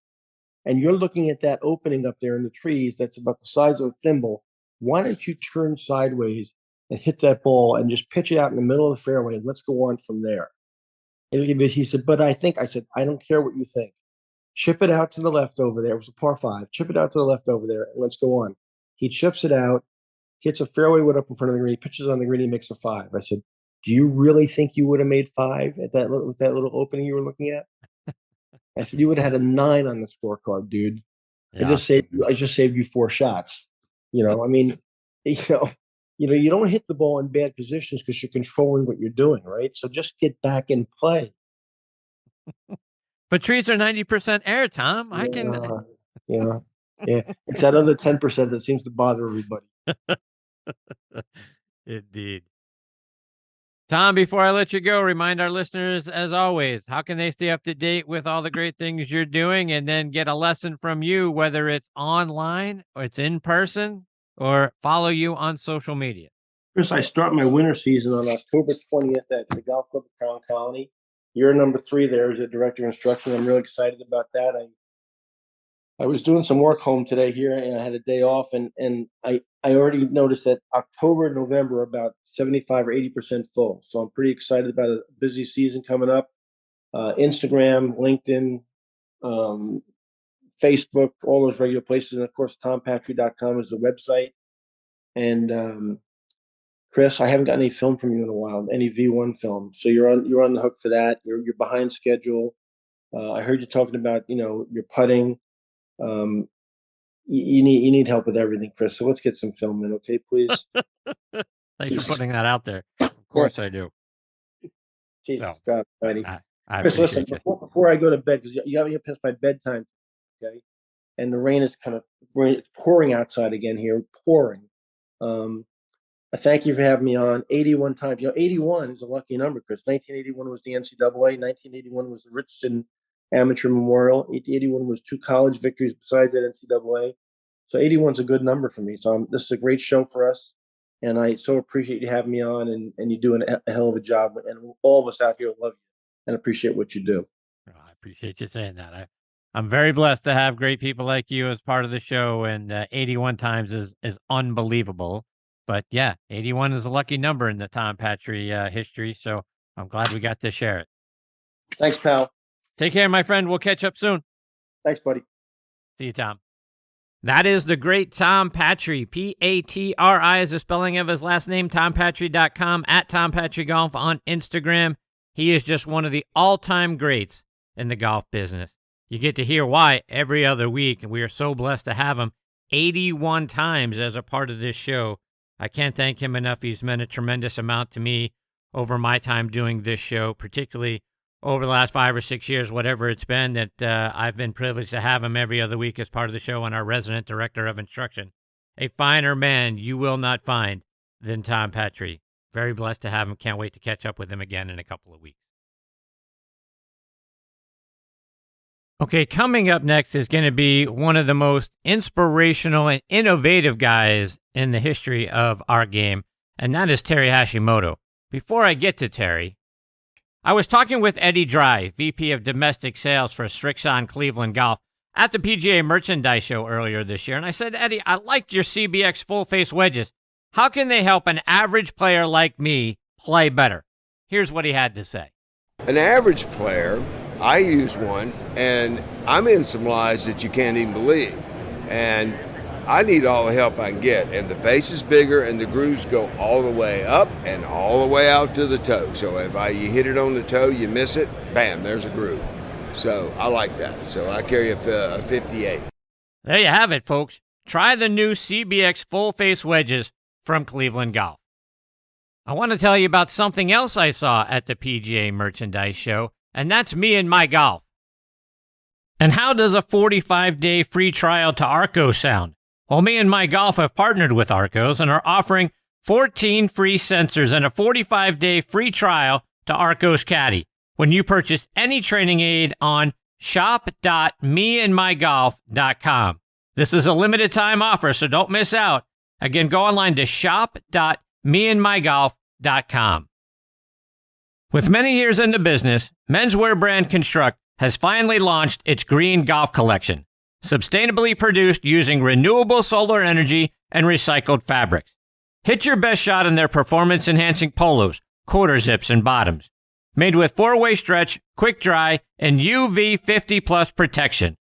And you're looking at that opening up there in the trees that's about the size of a thimble. Why don't you turn sideways and hit that ball and just pitch it out in the middle of the fairway, and let's go on from there. And he said, but I said, I don't care what you think. Chip it out to the left over there. It was a par 5. Chip it out to the left over there, and let's go on. He chips it out, hits a fairway wood up in front of the green, pitches on the green, he makes a 5. I said, do you really think you would have made 5 with that little opening you were looking at? I said, you would have had a 9 on the scorecard, dude. Yeah. I just saved you 4 shots. I mean, you don't hit the ball in bad positions because you're controlling what you're doing, right? So just get back and play. But trees are 90% air, Tom. Yeah. It's that other 10% that seems to bother everybody. Indeed. Tom, before I let you go, remind our listeners, as always, how can they stay up to date with all the great things you're doing and then get a lesson from you, whether it's online or it's in person or follow you on social media? Chris, I start my winter season on October 20th at the Golf Club of Crown Colony. You're number 3 there as a director of instruction. I'm really excited about that. I was doing some work home today here, and I had a day off, and I already noticed that October and November are about 75 or 80% full. So I'm pretty excited about a busy season coming up. Instagram, LinkedIn, Facebook, all those regular places. And of course, tompatri.com is the website. And Chris, I haven't got any film from you in a while, any V1 film. So you're on the hook for that. You're behind schedule. I heard you talking about, your putting. you need help with everything, Chris. So let's get some film in, okay, please. Thanks for putting that out there. Of course I do. Jesus God, buddy. I Chris, listen, appreciate before I go to bed, because you haven't past my bedtime, okay? And the rain is it's pouring outside again here, pouring. I thank you for having me on 81 times. 81 is a lucky number, Chris. 1981 was the NCAA. 1981 was the Richardson Amateur Memorial. 81 was 2 college victories besides that NCAA. So 81 is a good number for me. So this is a great show for us. And I so appreciate you having me on, and you're doing a hell of a job. And all of us out here love you and appreciate what you do. I appreciate you saying that. I'm very blessed to have great people like you as part of the show, and 81 times is unbelievable. But yeah, 81 is a lucky number in the Tom Patri history, so I'm glad we got to share it. Thanks, pal. Take care, my friend. We'll catch up soon. Thanks, buddy. See you, Tom. That is the great Tom Patri. Patri is the spelling of his last name, tompatri.com, at Tom Patri Golf on Instagram. He is just one of the all-time greats in the golf business. You get to hear why every other week, and we are so blessed to have him 81 times as a part of this show. I can't thank him enough. He's meant a tremendous amount to me over my time doing this show, particularly over the last 5 or 6 years, whatever it's been, that I've been privileged to have him every other week as part of the show and our resident director of instruction. A finer man you will not find than Tom Patri. Very blessed to have him. Can't wait to catch up with him again in a couple of weeks. Okay, coming up next is going to be one of the most inspirational and innovative guys in the history of our game, and that is Terry Hashimoto. Before I get to Terry, I was talking with Eddie Dry, VP of Domestic Sales for Strixon Cleveland Golf, at the PGA Merchandise Show earlier this year, and I said, Eddie, I like your CBX full-face wedges. How can they help an average player like me play better? Here's what he had to say. An average player, I use one, and I'm in some lies that you can't even believe. And I need all the help I can get. And the face is bigger, and the grooves go all the way up and all the way out to the toe. So if you hit it on the toe, you miss it, bam, there's a groove. So I like that. So I carry a 58. There you have it, folks. Try the new CBX full-face wedges from Cleveland Golf. I want to tell you about something else I saw at the PGA Merchandise Show, and that's me and my golf. And how does a 45-day free trial to Arco sound? Well, me and my golf have partnered with Arcos and are offering 14 free sensors and a 45-day free trial to Arcos Caddy when you purchase any training aid on shop.meandmygolf.com. This is a limited time offer, so don't miss out. Again, go online to shop.meandmygolf.com. With many years in the business, menswear brand Construct has finally launched its green golf collection, sustainably produced using renewable solar energy and recycled fabrics. Hit your best shot in their performance-enhancing polos, quarter zips, and bottoms. Made with 4-way stretch, quick dry, and UV 50-plus protection.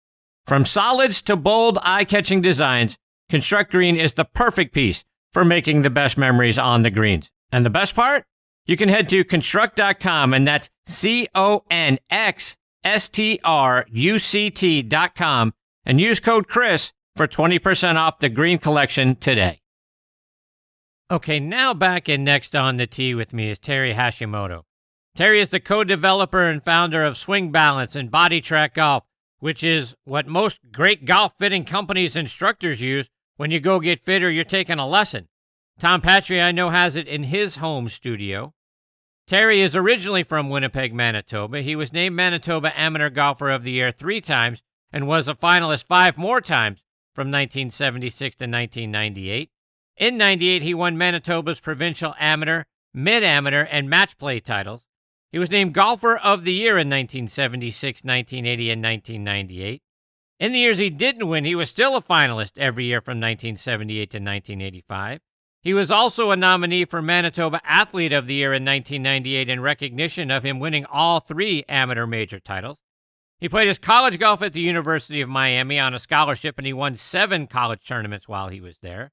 From solids to bold, eye-catching designs, Construct Green is the perfect piece for making the best memories on the greens. And the best part? You can head to construct.com, and that's CONXSTRUCT.com, and use code Chris for 20% off the green collection today. Okay, now back in Next on the Tee with me is Terry Hashimoto. Terry is the co-developer and founder of Swing Balance and Bodi Trak Golf, which is what most great golf fitting companies' instructors use when you go get fit or you're taking a lesson. Tom Patri, I know, has it in his home studio. Terry is originally from Winnipeg, Manitoba. He was named Manitoba Amateur Golfer of the Year 3 times and was a finalist 5 more times from 1976 to 1998. In 98, he won Manitoba's Provincial Amateur, Mid-Amateur, and Match Play titles. He was named Golfer of the Year in 1976, 1980, and 1998. In the years he didn't win, he was still a finalist every year from 1978 to 1985. He was also a nominee for Manitoba Athlete of the Year in 1998 in recognition of him winning all 3 amateur major titles. He played his college golf at the University of Miami on a scholarship, and he won 7 college tournaments while he was there.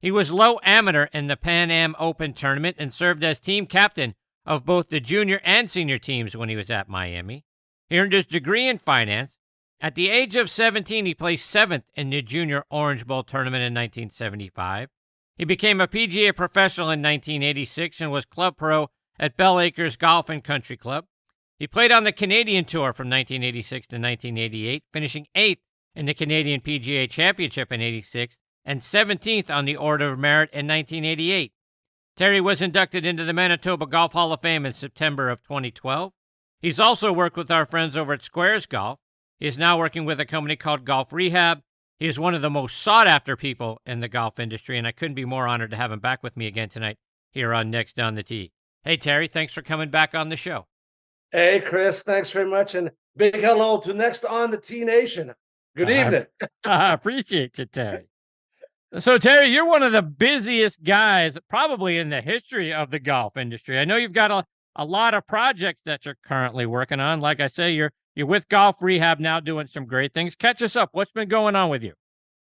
He was low amateur in the Pan Am Open tournament and served as team captain of both the junior and senior teams when he was at Miami. He earned his degree in finance At the age of 17, he placed 7th in the Junior Orange Bowl tournament in 1975. He became a PGA professional in 1986 and was club pro at Bell Acres Golf and Country Club. He played on the Canadian Tour from 1986 to 1988, finishing 8th in the Canadian PGA Championship in 86 and 17th on the Order of Merit in 1988. Terry was inducted into the Manitoba Golf Hall of Fame in September of 2012. He's also worked with our friends over at Squares Golf. He is now working with a company called Golf Rehab. He is one of the most sought-after people in the golf industry, and I couldn't be more honored to have him back with me again tonight here on Next on the Tee. Hey, Terry, thanks for coming back on the show. Hey, Chris, thanks very much, and big hello to Next on the Tee Nation. Good evening. I appreciate you, Terry. So, Terry, you're one of the busiest guys probably in the history of the golf industry. I know you've got a lot of projects that you're currently working on. Like I say, you're with Golf Rehab now doing some great things. Catch us up. What's been going on with you?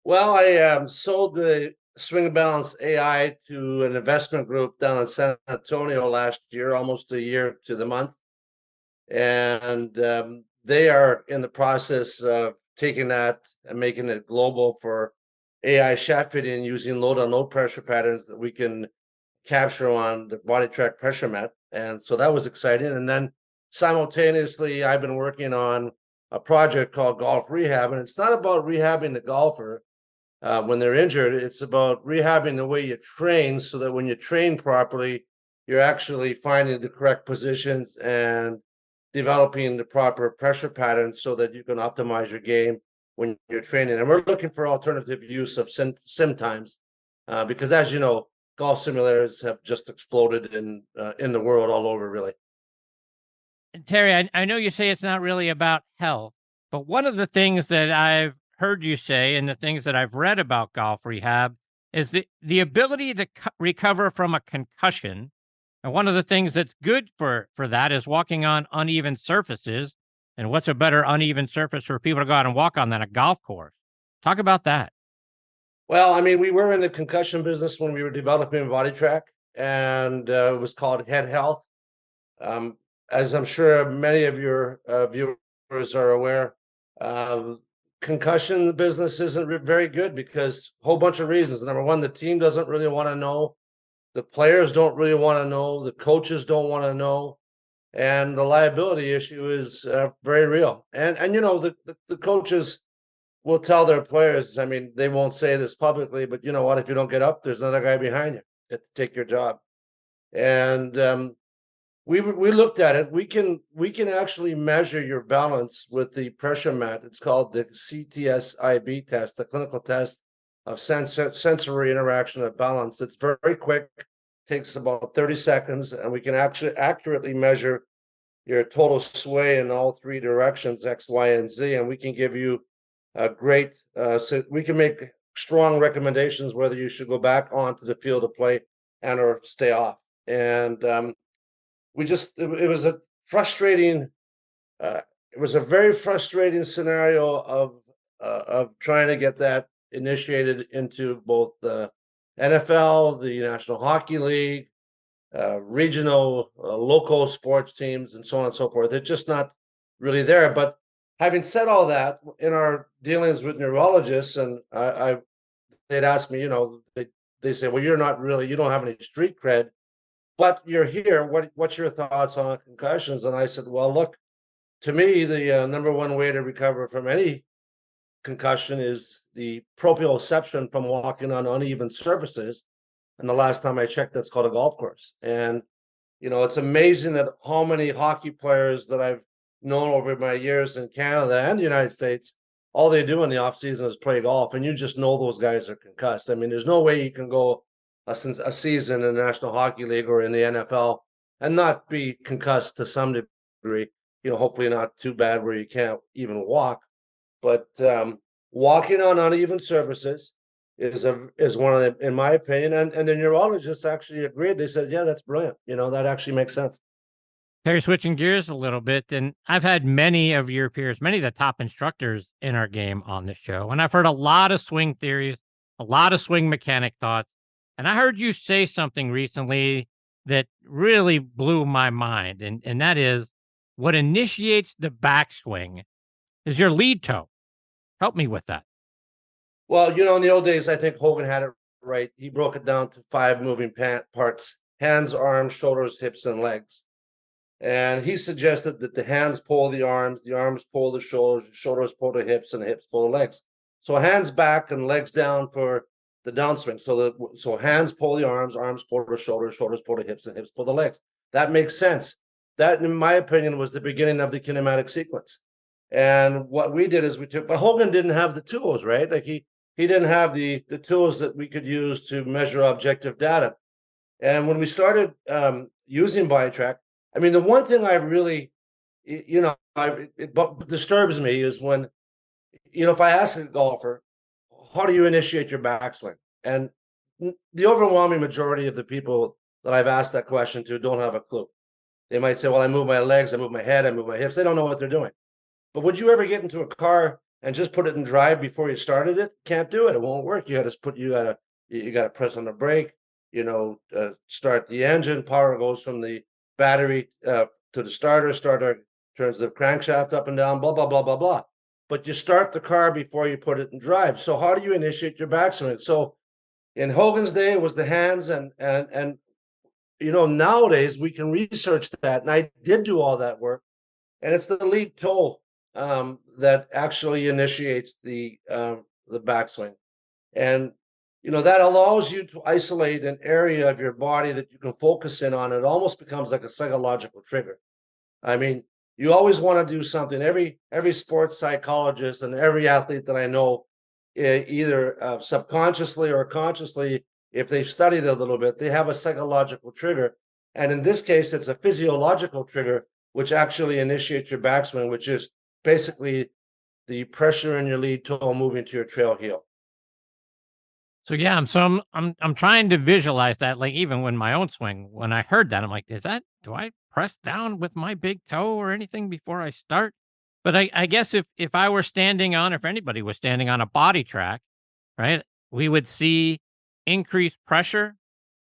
Well, I sold the Swing Balance AI to an investment group down in San Antonio last year, almost a year to the month. And they are in the process of taking that and making it global for AI shot fitting using low to no pressure patterns that we can capture on the Bodi Trak pressure mat. And so that was exciting. And then simultaneously, I've been working on a project called Golf Rehab. And it's not about rehabbing the golfer when they're injured. It's about rehabbing the way you train so that when you train properly, you're actually finding the correct positions and developing the proper pressure patterns so that you can optimize your game when you're training. And we're looking for alternative use of sim times because, as you know, golf simulators have just exploded in the world all over, really. And Terry, I know you say it's not really about health, but one of the things that I've heard you say and the things that I've read about Golf Rehab is the ability to recover from a concussion. And one of the things that's good for that is walking on uneven surfaces. And what's a better uneven surface for people to go out and walk on than a golf course? Talk about that. Well, I mean, we were in the concussion business when we were developing Bodi Trak, and it was called Head Health. As I'm sure many of your viewers are aware, concussion business isn't very good because a whole bunch of reasons. Number one, the team doesn't really want to know. The players don't really want to know. The coaches don't want to know. And the liability issue is very real. And you know, the coaches will tell their players, I mean, they won't say this publicly, but you know what? If you don't get up, there's another guy behind you to take your job. And we looked at it. We can actually measure your balance with the pressure mat. It's called the CTS-IB test, the clinical test of sensory interaction of balance. It's very quick, takes about 30 seconds, and we can actually accurately measure your total sway in all three directions, X, Y, and Z, and we can give you a great, so we can make strong recommendations whether you should go back onto the field of play and or stay off. And it was a frustrating, it was a very frustrating scenario of trying to get that initiated into both the NFL, the National Hockey League, regional, local sports teams, and so on and so forth. It's just not really there. But having said all that, in our dealings with neurologists, and they'd ask me, you know, they say, well, you don't have any street cred, but you're here. What's your thoughts on concussions? And I said, well, look, to me, the number one way to recover from any concussion is the proprioception from walking on uneven surfaces. And the last time I checked, that's called a golf course. And, you know, it's amazing that how many hockey players that I've known over my years in Canada and the United States, all they do in the off season is play golf. And you just know those guys are concussed. I mean, there's no way you can go a season in the National Hockey League or in the NFL and not be concussed to some degree, you know, hopefully not too bad where you can't even walk. But walking on uneven surfaces is one of them, in my opinion. And the neurologists actually agreed. They said, yeah, that's brilliant. You know, that actually makes sense. Terry, switching gears a little bit, and I've had many of your peers, many of the top instructors in our game on the show, and I've heard a lot of swing theories, a lot of swing mechanic thoughts. And I heard you say something recently that really blew my mind, and that is what initiates the backswing is your lead toe. Help me with that. Well, in the old days, I think Hogan had it right. He broke it down to 5 moving parts: hands, arms, shoulders, hips, and legs. And he suggested that the hands pull the arms pull the shoulders pull the hips, and the hips pull the legs. So hands back and legs down for the downswing. So hands pull the arms pull the shoulders pull the hips, and hips pull the legs. That makes sense. That, in my opinion, was the beginning of the kinematic sequence. And what we did is but Hogan didn't have the tools, right? Like he didn't have the tools that we could use to measure objective data. And when we started using Bodi Trak, I mean, the one thing I really, it disturbs me is when, if I ask a golfer, how do you initiate your backswing? And the overwhelming majority of the people that I've asked that question to don't have a clue. They might say, well, I move my legs, I move my head, I move my hips. They don't know what they're doing. But would you ever get into a car and just put it in drive before you started it? Can't do it. It won't work. You got to press on the brake, start the engine. Power goes from the battery to the starter turns the crankshaft up and down, blah, blah, blah, blah, blah. But you start the car before you put it in drive. So how do you initiate your backswing? So in Hogan's day, it was the hands, and nowadays we can research that. And I did do all that work. And it's the lead toe that actually initiates the backswing. And that allows you to isolate an area of your body that you can focus in on. It almost becomes like a psychological trigger. I mean, you always want to do something. Every sports psychologist and every athlete that I know, either subconsciously or consciously, if they've studied a little bit, they have a psychological trigger. And in this case, it's a physiological trigger, which actually initiates your backswing, which is basically the pressure in your lead toe moving to your trail heel. So yeah, I'm trying to visualize that. Like even when my own swing, when I heard that, I'm like, do I press down with my big toe or anything before I start? But I guess if I were standing on, if anybody was standing on a Bodi Trak, right, we would see increased pressure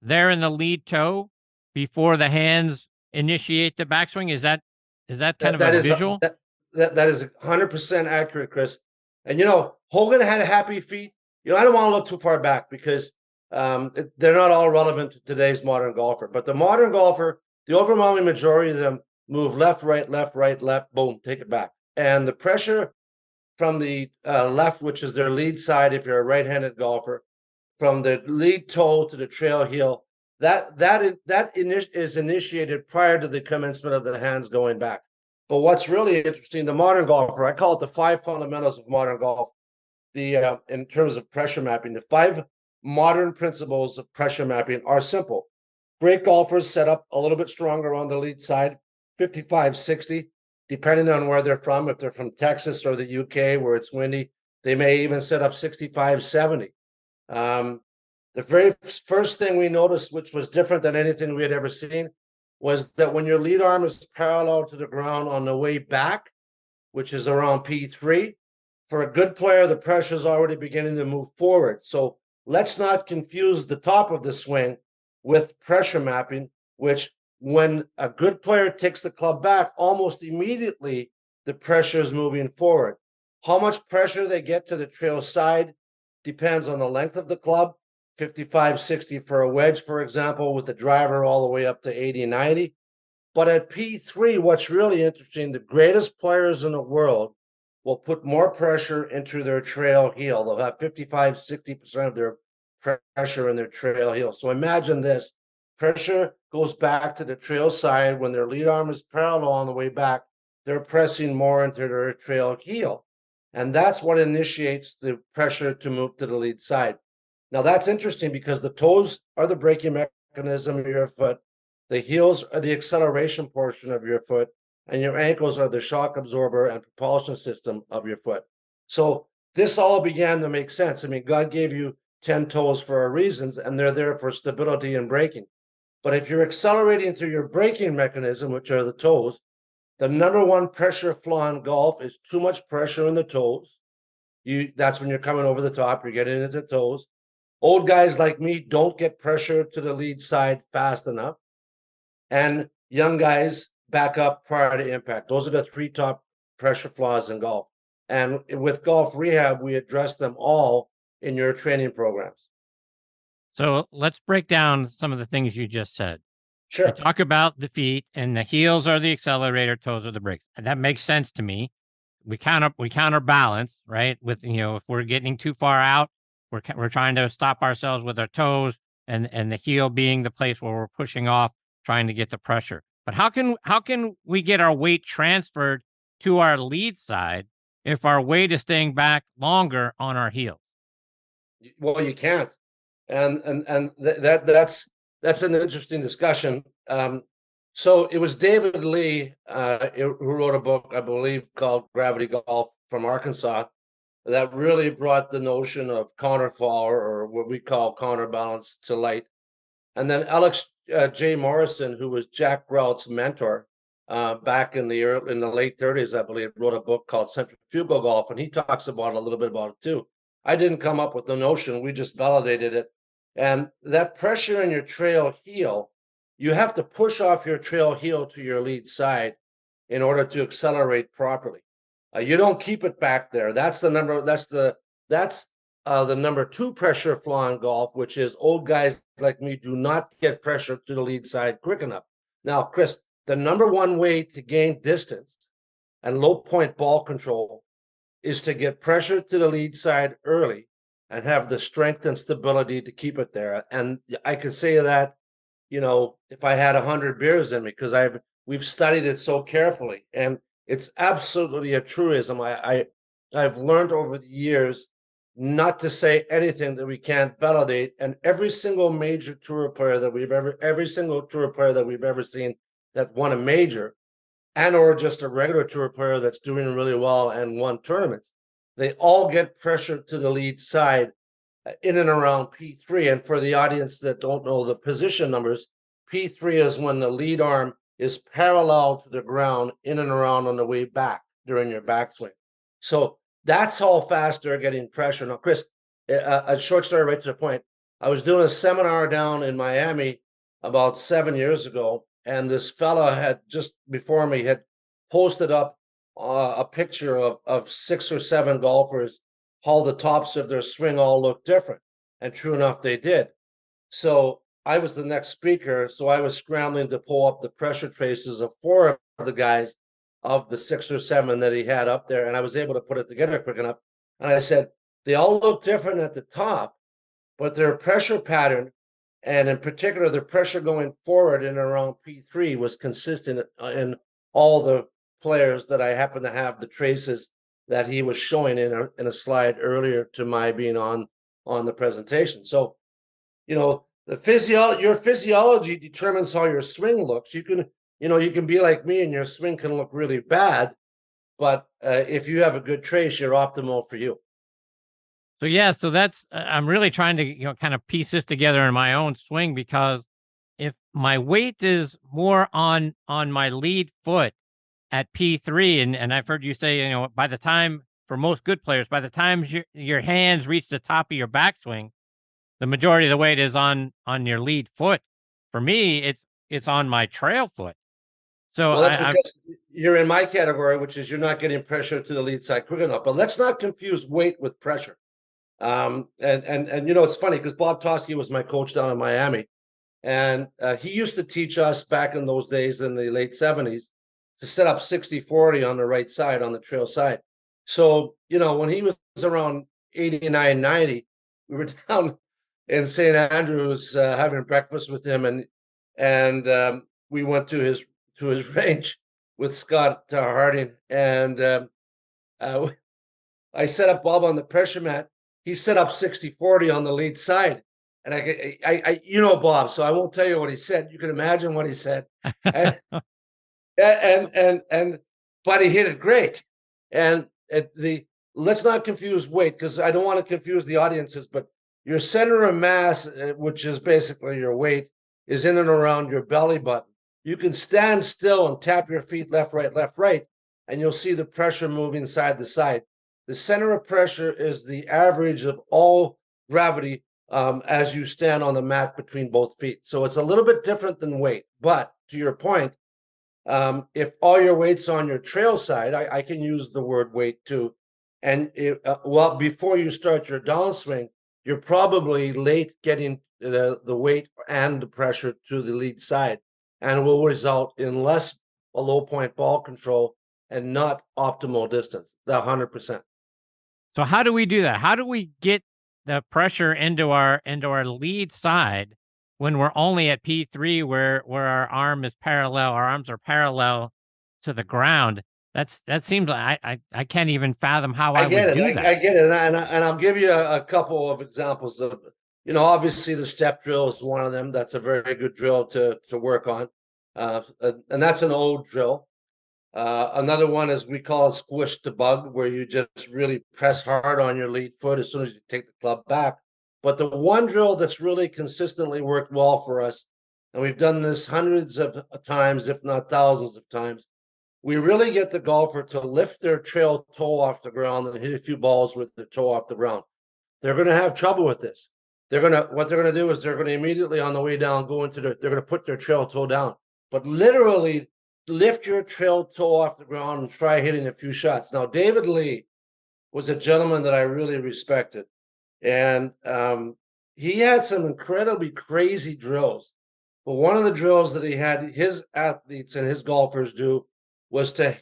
there in the lead toe before the hands initiate the backswing. Is that kind of a visual? That is 100% accurate, Chris. And Hogan had happy feet. I don't want to look too far back because they're not all relevant to today's modern golfer. But the modern golfer, the overwhelming majority of them move left, right, boom, take it back. And the pressure from the left, which is their lead side, if you're a right-handed golfer, from the lead toe to the trail heel, that is initiated prior to the commencement of the hands going back. But what's really interesting, the modern golfer, I call it the 5 fundamentals of modern golf. In terms of pressure mapping, the 5 modern principles of pressure mapping are simple. Great golfers set up a little bit stronger on the lead side, 55, 60, depending on where they're from. If they're from Texas or the UK where it's windy, they may even set up 65, 70. The very first thing we noticed, which was different than anything we had ever seen, was that when your lead arm is parallel to the ground on the way back, which is around P3, for a good player, the pressure is already beginning to move forward. So let's not confuse the top of the swing with pressure mapping, which when a good player takes the club back, almost immediately the pressure is moving forward. How much pressure they get to the trail side depends on the length of the club, 55, 60 for a wedge, for example, with the driver all the way up to 80, 90. But at P3, what's really interesting, the greatest players in the world will put more pressure into their trail heel. They'll have 55, 60% of their pressure in their trail heel. So imagine this. Pressure goes back to the trail side. When their lead arm is parallel on the way back, they're pressing more into their trail heel. And that's what initiates the pressure to move to the lead side. Now, that's interesting because the toes are the braking mechanism of your foot. The heels are the acceleration portion of your foot. And your ankles are the shock absorber and propulsion system of your foot. So this all began to make sense. I mean, God gave you 10 toes for a reason, and they're there for stability and braking. But if you're accelerating through your braking mechanism, which are the toes, the number one pressure flaw in golf is too much pressure in the toes. That's when you're coming over the top, you're getting into the toes. Old guys like me don't get pressure to the lead side fast enough. And young guys back up prior to impact. Those are the 3 top pressure flaws in golf. And with Golf Rehab, we address them all in your training programs. So let's break down some of the things you just said. Sure. You talk about the feet, and the heels are the accelerator, toes are the brakes. And that makes sense to me. We counterbalance, right? With, if we're getting too far out, we're trying to stop ourselves with our toes, and the heel being the place where we're pushing off, trying to get the pressure. But how can we get our weight transferred to our lead side if our weight is staying back longer on our heels? Well, you can't, and that's an interesting discussion. So it was David Lee who wrote a book, I believe, called Gravity Golf from Arkansas, that really brought the notion of counterfall, or what we call counterbalance, to light. And then Alex J. Morrison, who was Jack Grout's mentor back in the late 30s, I believe, wrote a book called Centrifugal Golf, and he talks about a little bit about it too. I didn't come up with the notion; we just validated it. And that pressure in your trail heel, you have to push off your trail heel to your lead side in order to accelerate properly. You don't keep it back there. That's the number. That's the number 2 pressure flaw in golf, which is old guys like me do not get pressure to the lead side quick enough. Now, Chris, the number 1 way to gain distance and low point ball control is to get pressure to the lead side early and have the strength and stability to keep it there. And I could say that, if I had 100 beers in me, because we've studied it so carefully, and it's absolutely a truism. I've learned over the years not to say anything that we can't validate. And every single major tour player that every single tour player that we've ever seen that won a major, and or just a regular tour player that's doing really well and won tournaments, they all get pressure to the lead side in and around P3. And for the audience that don't know the position numbers, P3 is when the lead arm is parallel to the ground in and around on the way back during your backswing. So that's how fast they're getting pressure. Now, Chris, a short story right to the point. I was doing a seminar down in Miami about 7 years ago, and this fella had just before me had posted up a picture of 6 or 7 golfers, how the tops of their swing all looked different. And true enough, they did. So I was the next speaker, so I was scrambling to pull up the pressure traces of 4 of the guys of the 6 or 7 that he had up there, and I was able to put it together quick enough. And I said, they all look different at the top, but their pressure pattern, and in particular, the pressure going forward in around P3, was consistent in all the players that I happen to have the traces that he was showing in a slide earlier to my being on the presentation. So, your physiology determines how your swing looks. You can be like me and your swing can look really bad, but if you have a good trace, you're optimal for you. So that's I'm really trying to kind of piece this together in my own swing, because if my weight is more on my lead foot at P3, and I've heard you say, by the time, for most good players, by the time your hands reach the top of your backswing, the majority of the weight is on your lead foot. For me, it's on my trail foot. So that's because you're in my category, which is you're not getting pressure to the lead side quick enough. But let's not confuse weight with pressure. And it's funny because Bob Toski was my coach down in Miami, and he used to teach us back in those days in the late 70s to set up 60-40 on the right side, on the trail side. So, when he was around 89, 90, we were down in St. Andrews having breakfast with him, and we went to his range with Scott Harding, and I set up Bob on the pressure mat. He set up 60-40 on the lead side, and I Bob, so I won't tell you what he said. You can imagine what he said, and but he hit it great. And let's not confuse weight, because I don't want to confuse the audiences, but your center of mass, which is basically your weight, is in and around your belly button. You can stand still and tap your feet left, right, and you'll see the pressure moving side to side. The center of pressure is the average of all gravity as you stand on the mat between both feet. So it's a little bit different than weight. But to your point, if all your weight's on your trail side, I can use the word weight too. And well, before you start your downswing, you're probably late getting the weight and the pressure to the lead side, and will result in less a low point ball control and not optimal distance. 100%. So how do we do that? How do we get the pressure into our lead side when we're only at P3 where our arms are parallel to the ground? That seems like I can't even fathom how I would do that. I get it, and I'll give you a couple of examples of, obviously the step drill is one of them. That's a very good drill to work on, and that's an old drill. Another one is, we call it squish to bug, where you just really press hard on your lead foot as soon as you take the club back. But the one drill that's really consistently worked well for us, and we've done this hundreds of times, if not thousands of times, we really get the golfer to lift their trail toe off the ground and hit a few balls with their toe off the ground. They're going to have trouble with this. What they're going to do is they're going to immediately on the way down they're going to put their trail toe down, but literally lift your trail toe off the ground and try hitting a few shots. Now, David Lee was a gentleman that I really respected, and he had some incredibly crazy drills. But one of the drills that he had his athletes and his golfers do was to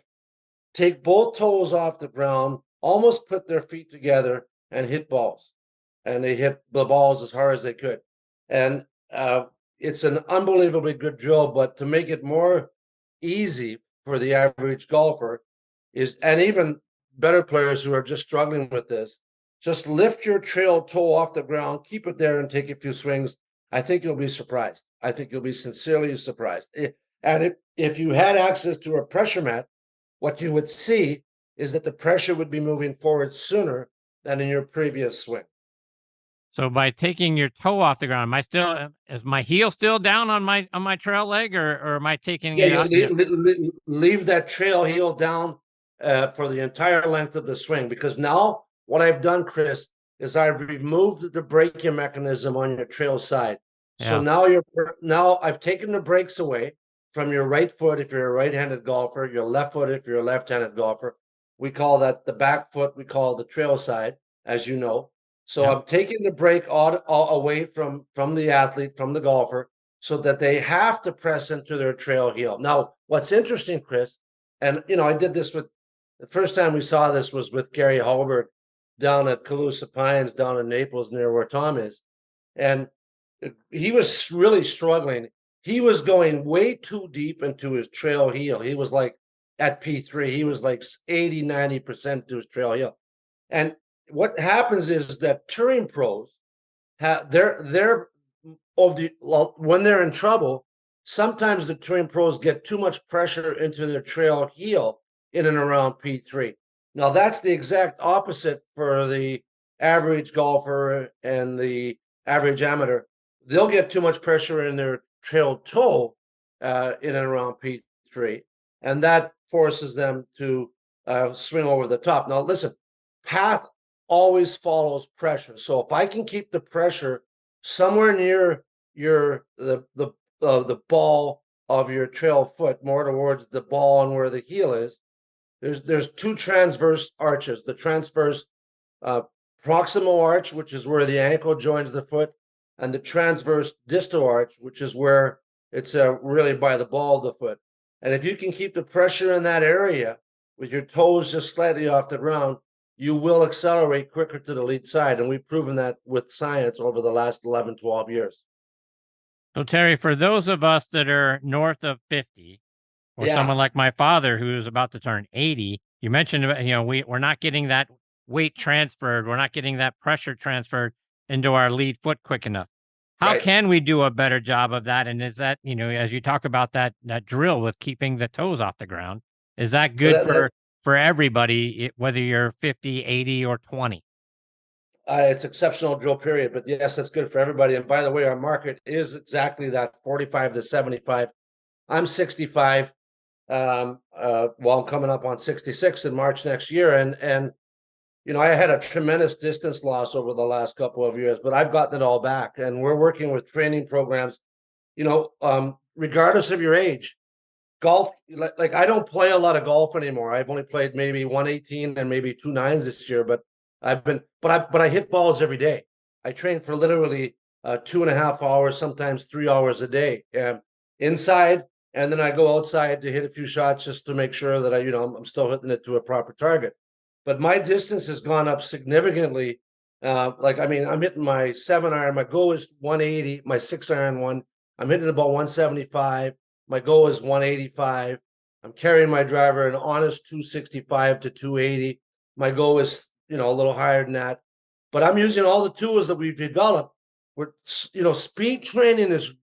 take both toes off the ground, almost put their feet together and hit balls. And they hit the balls as hard as they could. And it's an unbelievably good drill, but to make it more easy for the average golfer and even better players who are just struggling with this, just lift your trail toe off the ground, keep it there and take a few swings. I think you'll be surprised. I think you'll be sincerely surprised. And if you had access to a pressure mat, what you would see is that the pressure would be moving forward sooner than in your previous swing. So by taking your toe off the ground, is my heel still down on my trail leg, or am I taking it out? Leave that trail heel down for the entire length of the swing, because now what I've done, Chris, is I've removed the braking mechanism on your trail side. So now I've taken the brakes away from your right foot if you're a right-handed golfer, your left foot if you're a left-handed golfer. We call that the back foot. We call it the trail side, as you know. So I'm taking the brake all away from the athlete, from the golfer, so that they have to press into their trail heel. Now, what's interesting, Chris, and I did this the first time we saw this was with Gary Halbert down at Calusa Pines, down in Naples, near where Tom is. And he was really struggling. He was going way too deep into his trail heel. He was like at P3, he was like 80, 90% to his trail heel. And what happens is that touring pros when they're in trouble, sometimes the touring pros get too much pressure into their trail heel in and around P3. Now that's the exact opposite for the average golfer and the average amateur. They'll get too much pressure in their trail toe in and around P3, and that forces them to swing over the top. Now listen, path always follows pressure. So if I can keep the pressure somewhere near the ball of your trail foot, more towards the ball and where the heel is, there's two transverse arches. The transverse proximal arch, which is where the ankle joins the foot, and the transverse distal arch, which is where it's really by the ball of the foot. And if you can keep the pressure in that area with your toes just slightly off the ground, you will accelerate quicker to the lead side. And we've proven that with science over the last 11, 12 years. So, Terry, for those of us that are north of 50, or someone like my father who's about to turn 80, you mentioned, we're not getting that weight transferred. We're not getting that pressure transferred into our lead foot quick enough. How can we do a better job of that? And is that, as you talk about that drill with keeping the toes off the ground, is that good for everybody, whether you're 50, 80, or 20? It's exceptional drill, period. But yes, that's good for everybody. And by the way, our market is exactly that, 45 to 75. I'm 65. I'm coming up on 66 in March next year. And I had a tremendous distance loss over the last couple of years, but I've gotten it all back. And we're working with training programs, regardless of your age. golf, like I don't play a lot of golf anymore. I've only played maybe 118 and maybe 2 9s this year, but I hit balls every day. I train for literally 2.5 hours, sometimes 3 hours a day, inside, and then I go outside to hit a few shots just to make sure that I'm still hitting it to a proper target. But my distance has gone up significantly. I'm hitting my 7-iron. My goal is 180. My 6-iron one, I'm hitting about 175. My goal is 185. I'm carrying my driver an honest 265 to 280. My goal is, a little higher than that. But I'm using all the tools that we've developed. Speed training is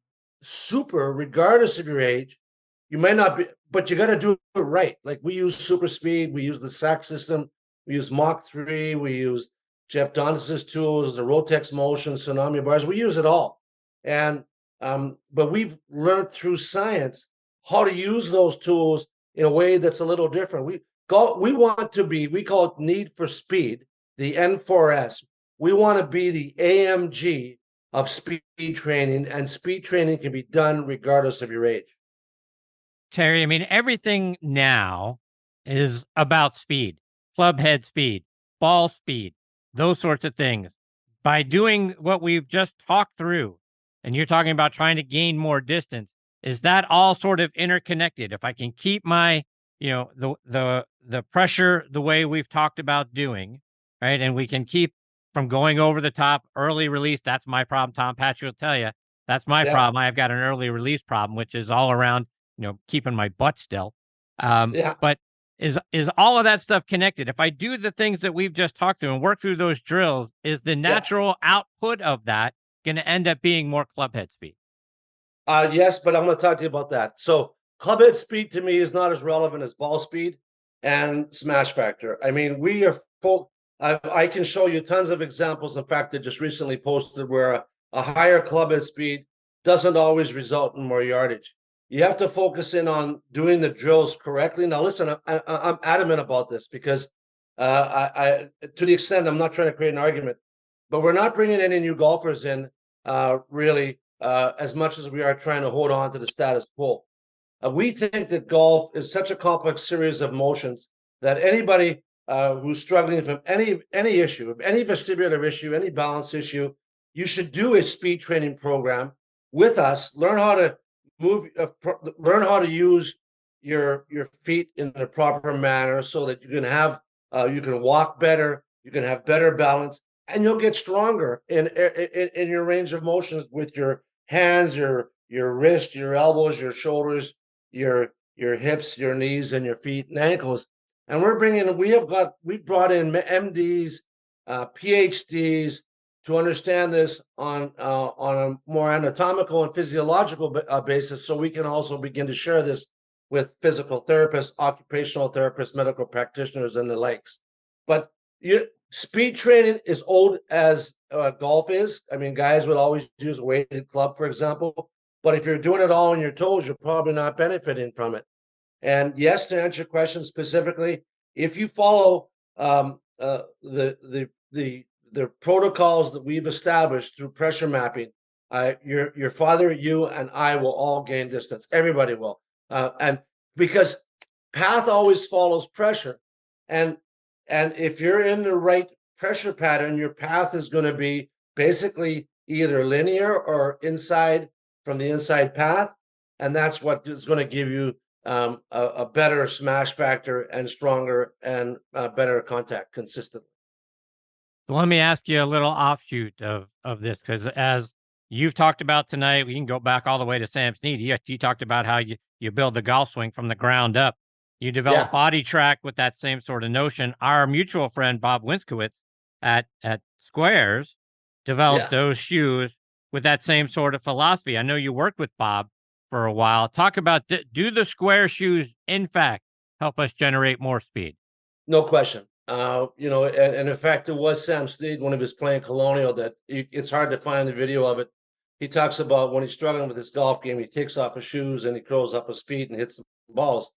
super, regardless of your age. You might not be, but you got to do it right. Like we use super speed. We use the SAC system. We use Mach 3. We use Jeff Donnis's tools, the Rotex Motion, Tsunami bars. We use it all. And but we've learned through science how to use those tools in a way that's a little different. We call it Need for Speed, the N4S. We want to be the AMG of speed training, and speed training can be done regardless of your age. Terry, I mean, everything now is about speed, club head speed, ball speed, those sorts of things. By doing what we've just talked through, and you're talking about trying to gain more distance, is that all sort of interconnected? If I can keep my, the pressure the way we've talked about doing, right, and we can keep from going over the top, early release, that's my problem. Tom Patri will tell you, that's my problem. I've got an early release problem, which is all around, keeping my butt still. But is all of that stuff connected? If I do the things that we've just talked through and work through those drills, is the natural output of that going to end up being more club head speed? Yes, but I'm going to talk to you about that. So club head speed to me is not as relevant as ball speed and smash factor. I mean, we are I can show you tons of examples. In fact, I just recently posted where a higher club head speed doesn't always result in more yardage. You have to focus in on doing the drills correctly. Now, listen, I'm adamant about this because to the extent I'm not trying to create an argument, but we're not bringing any new golfers in really as much as we are trying to hold on to the status quo. We think that golf is such a complex series of motions that anybody who's struggling from any issue, any vestibular issue, any balance issue, you should do a speed training program with us. Learn how to move, learn how to use your feet in the proper manner so that you can have you can walk better, you can have better balance, and you'll get stronger in your range of motions with your hands, your wrist, your elbows, your shoulders, your hips, your knees, and your feet and ankles. And we've brought in MDs, PhDs to understand this on a more anatomical and physiological basis, so we can also begin to share this with physical therapists, occupational therapists, medical practitioners, and the likes. But speed training is old as golf is. I mean, guys would always use a weighted club, for example. But if you're doing it all on your toes, you're probably not benefiting from it. And yes, to answer your question specifically, if you follow the protocols that we've established through pressure mapping, your father, you, and I will all gain distance. Everybody will, and because path always follows pressure, and if you're in the right pressure pattern, your path is going to be basically either linear or inside from the inside path, and that's what is going to give you a better smash factor and stronger and better contact consistently. So let me ask you a little offshoot of this, because as you've talked about tonight, we can go back all the way to Sam Snead. He talked about how you build the golf swing from the ground up. You develop Bodi Trak with that same sort of notion. Our mutual friend, Bob Winskowitz at Squares, developed those shoes with that same sort of philosophy. I know you worked with Bob for a while. Talk about, do the Square shoes, in fact, help us generate more speed? No question. And in fact, it was Sam Snead when he was playing Colonial that it's hard to find the video of it. He talks about when he's struggling with his golf game, he takes off his shoes and he curls up his feet and hits the balls.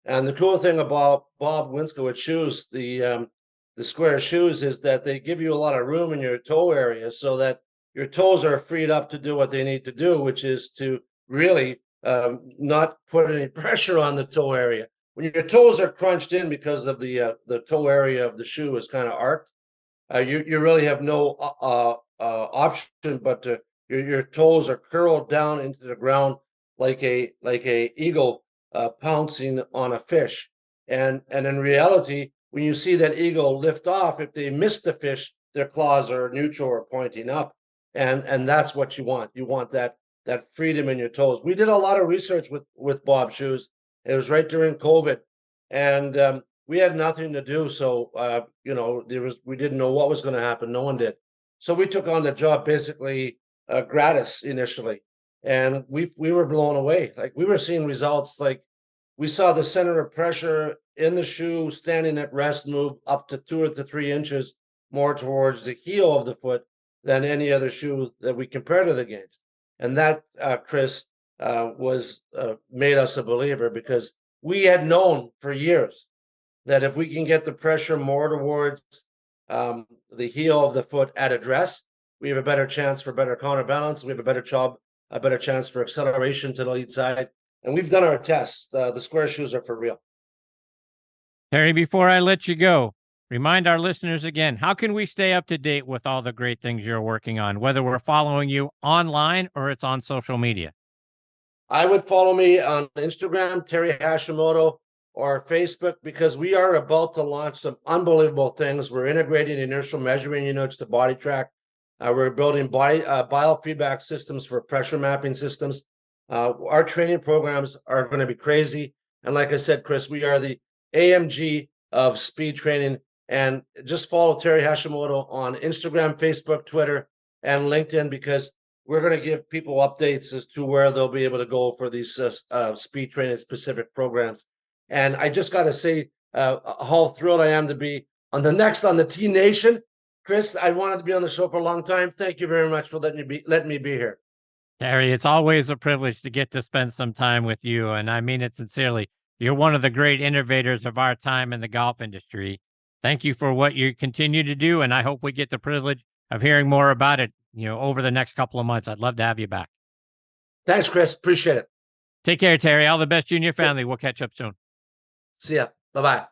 And the cool thing about Bob Winskowitz shoes, the Square shoes, is that they give you a lot of room in your toe area so that your toes are freed up to do what they need to do, which is to really not put any pressure on the toe area. When your toes are crunched in because of the toe area of the shoe is kind of arched, you really have no option but to your toes are curled down into the ground like a eagle pouncing on a fish. And in reality, when you see that eagle lift off, if they miss the fish, their claws are neutral or pointing up, and that's what you want. You want that freedom in your toes. We did a lot of research with Bob shoes. It was right during COVID, and we had nothing to do. So we didn't know what was going to happen. No one did. So we took on the job basically gratis initially, and we were blown away. Like, we were seeing results. Like, we saw the center of pressure in the shoe standing at rest move up to 2 to 3 inches more towards the heel of the foot than any other shoe that we compared it against. And that, Chris, was made us a believer, because we had known for years that if we can get the pressure more towards the heel of the foot at address, we have a better chance for better counterbalance. We have a better chance for acceleration to the lead side. And we've done our tests. The square shoes are for real. Terry, before I let you go, remind our listeners again, how can we stay up to date with all the great things you're working on, whether we're following you online or it's on social media? I would follow me on Instagram, Terry Hashimoto, or Facebook, because we are about to launch some unbelievable things. We're integrating inertial measuring units to Bodi Trak. We're building biofeedback systems for pressure mapping systems. Our training programs are going to be crazy. And like I said, Chris, we are the AMG of speed training. And just follow Terry Hashimoto on Instagram, Facebook, Twitter, and LinkedIn, because we're going to give people updates as to where they'll be able to go for these speed training specific programs. And I just got to say how thrilled I am to be on the T Nation. Chris, I wanted to be on the show for a long time. Thank you very much for letting me be here. Terry, it's always a privilege to get to spend some time with you, and I mean it sincerely. You're one of the great innovators of our time in the golf industry. Thank you for what you continue to do, and I hope we get the privilege of hearing more about it, over the next couple of months. I'd love to have you back. Thanks, Chris. Appreciate it. Take care, Terry. All the best to you and your family. We'll catch up soon. See ya. Bye-bye.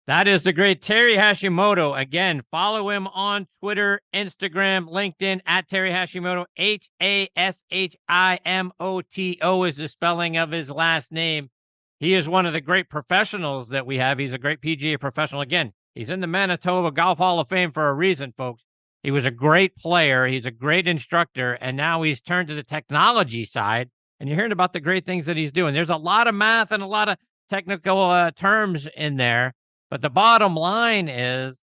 That is the great Terry Hashimoto. Again, follow him on Twitter, Instagram, LinkedIn, at Terry Hashimoto. Hashimoto is the spelling of his last name. He is one of the great professionals that we have. He's a great PGA professional. Again, he's in the Manitoba Golf Hall of Fame for a reason, folks. He was a great player. He's a great instructor, and now he's turned to the technology side, and you're hearing about the great things that he's doing. There's a lot of math and a lot of technical terms in there, but the bottom line is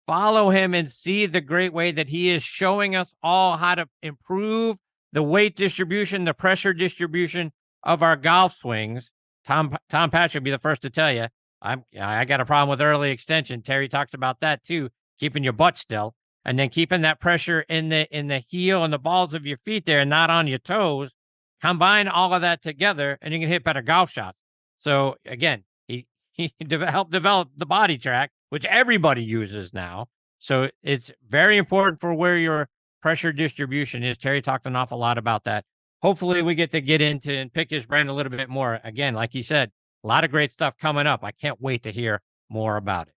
follow him and see the great way that he is showing us all how to improve the weight distribution, the pressure distribution of our golf swings. Tom Patri will be the first to tell you, I got a problem with early extension. Terry talks about that too, keeping your butt still, and then keeping that pressure in the heel and the balls of your feet there and not on your toes. Combine all of that together, and you can hit better golf shots. So again, he helped develop the Bodi Trak, which everybody uses now. So it's very important for where your pressure distribution is. Terry talked an awful lot about that. Hopefully we get into and pick his brain a little bit more. Again, like he said, a lot of great stuff coming up. I can't wait to hear more about it.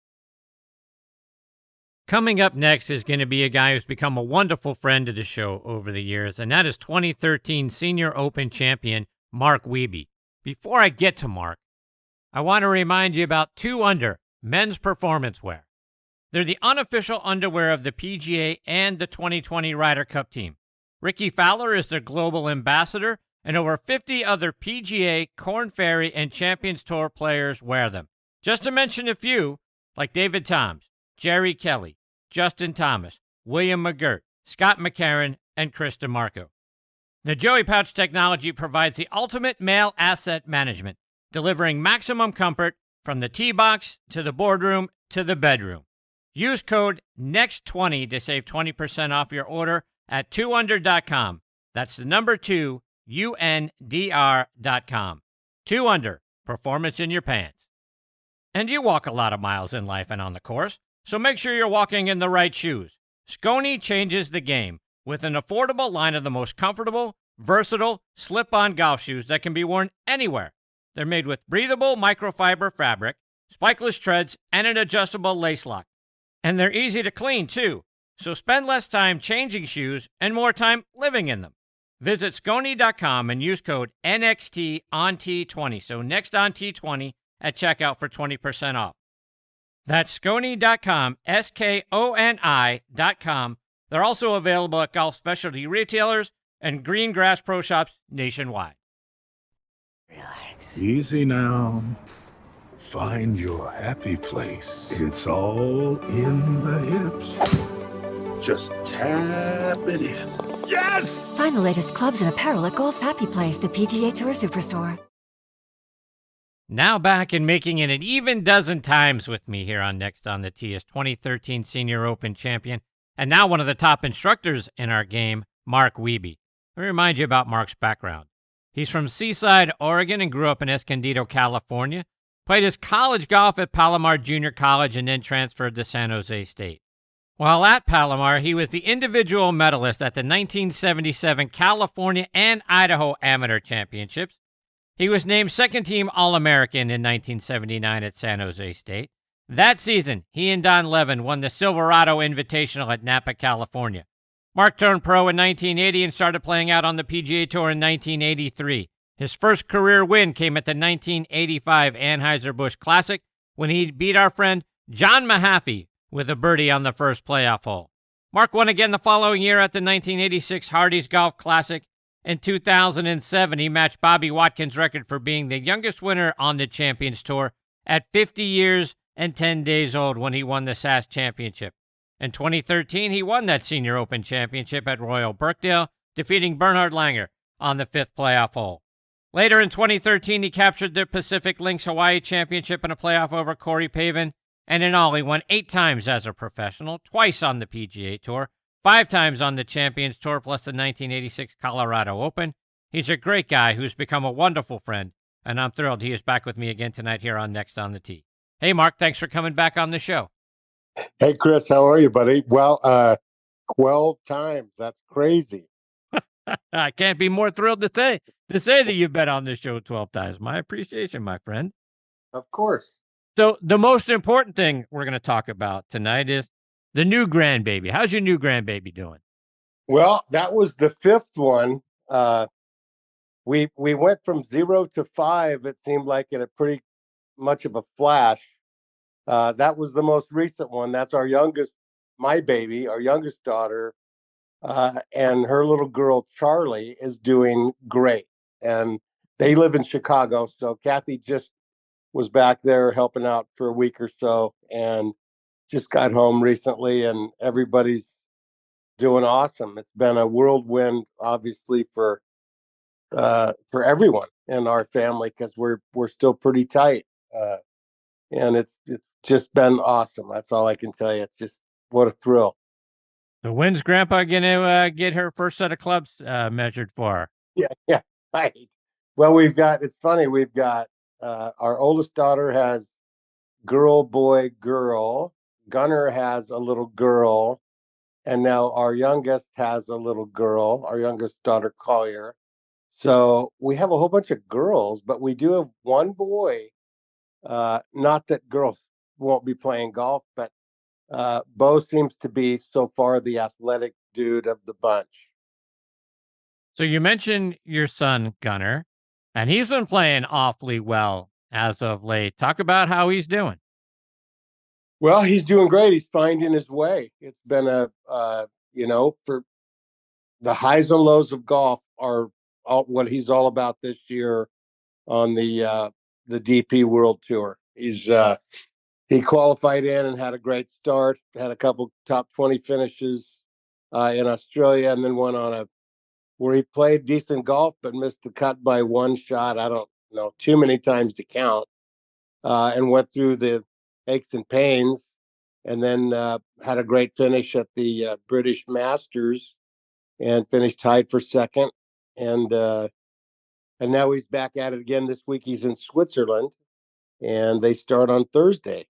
Coming up next is going to be a guy who's become a wonderful friend to the show over the years, and that is 2013 Senior Open champion Mark Wiebe. Before I get to Mark, I want to remind you about 2 Under men's performance wear. They're the unofficial underwear of the PGA and the 2020 Ryder Cup team. Ricky Fowler is their global ambassador, and over 50 other PGA, Korn Ferry, and Champions Tour players wear them. Just to mention a few, like David Toms, Jerry Kelly, Justin Thomas, William McGirt, Scott McCarron, and Chris DeMarco. The Joey Pouch technology provides the ultimate male asset management, delivering maximum comfort from the tee box to the boardroom to the bedroom. Use code NEXT20 to save 20% off your order at 2under.com. That's the number 2, UNDR.com. 2 Under, performance in your pants. And you walk a lot of miles in life and on the course, so make sure you're walking in the right shoes. Skoni changes the game with an affordable line of the most comfortable, versatile, slip-on golf shoes that can be worn anywhere. They're made with breathable microfiber fabric, spikeless treads, and an adjustable lace lock. And they're easy to clean, too. So spend less time changing shoes and more time living in them. Visit Skoni.com and use code NXTONT20. So next on T20 at checkout for 20% off. That's Skoni.com, SKONI.com. They're also available at golf specialty retailers and green grass pro shops nationwide. Relax. Easy now. Find your happy place. It's all in the hips. Just tap it in. Yes! Find the latest clubs and apparel at Golf's Happy Place, the PGA Tour Superstore. Now back and making it an even dozen times with me here on Next on the Tee is 2013 Senior Open champion and now one of the top instructors in our game, Mark Wiebe. Let me remind you about Mark's background. He's from Seaside, Oregon, and grew up in Escondido, California. Played his college golf at Palomar Junior College and then transferred to San Jose State. While at Palomar, he was the individual medalist at the 1977 California and Idaho Amateur Championships. He was named second-team All-American in 1979 at San Jose State. That season, he and Don Levin won the Silverado Invitational at Napa, California. Mark turned pro in 1980 and started playing out on the PGA Tour in 1983. His first career win came at the 1985 Anheuser-Busch Classic when he beat our friend John Mahaffey with a birdie on the first playoff hole. Mark won again the following year at the 1986 Hardee's Golf Classic. In 2007, he matched Bobby Watkins' record for being the youngest winner on the Champions Tour at 50 years and 10 days old when he won the SAS Championship. In 2013, he won that Senior Open Championship at Royal Birkdale, defeating Bernhard Langer on the fifth playoff hole. Later in 2013, he captured the Pacific Links Hawaii Championship in a playoff over Corey Pavin, and in all, he won 8 times as a professional, twice on the PGA Tour, 5 times on the Champions Tour, plus the 1986 Colorado Open. He's a great guy who's become a wonderful friend, and I'm thrilled he is back with me again tonight here on Next on the Tee. Hey, Mark, thanks for coming back on the show. Hey, Chris, how are you, buddy? Well, 12 times. That's crazy. I can't be more thrilled to say that you've been on this show 12 times. My appreciation, my friend. Of course. So the most important thing we're going to talk about tonight is the new grandbaby. How's your new grandbaby doing? Well, that was the 5th one. We went from 0 to 5. It seemed like in a pretty much of a flash. That was the most recent one. That's our youngest, my baby, our youngest daughter. And her little girl, Charlie, is doing great. And they live in Chicago. So Kathy just was back there helping out for a week or so and just got home recently, and everybody's doing awesome. It's been a whirlwind, obviously, for everyone in our family because we're still pretty tight. And it's just been awesome. That's all I can tell you. It's just what a thrill. So when's Grandpa going to get her first set of clubs measured for her? Yeah, right. Well, it's funny, we've got our oldest daughter has girl, boy, girl. Gunnar has a little girl. And now our youngest has a little girl, our youngest daughter, Collier. So we have a whole bunch of girls, but we do have one boy. Not that girls won't be playing golf, but Bo seems to be so far the athletic dude of the bunch. So you mentioned your son, Gunnar, and he's been playing awfully well as of late. Talk about how he's doing. Well, he's doing great. He's finding his way. It's been for the highs and lows of golf are what he's all about this year on the DP World Tour. He qualified in and had a great start, had a couple top 20 finishes in Australia, and then went on where he played decent golf, but missed the cut by one shot. I don't know, too many times to count, and went through the aches and pains, and then had a great finish at the British Masters and finished tied for second. And now he's back at it again this week. He's in Switzerland, and they start on Thursday.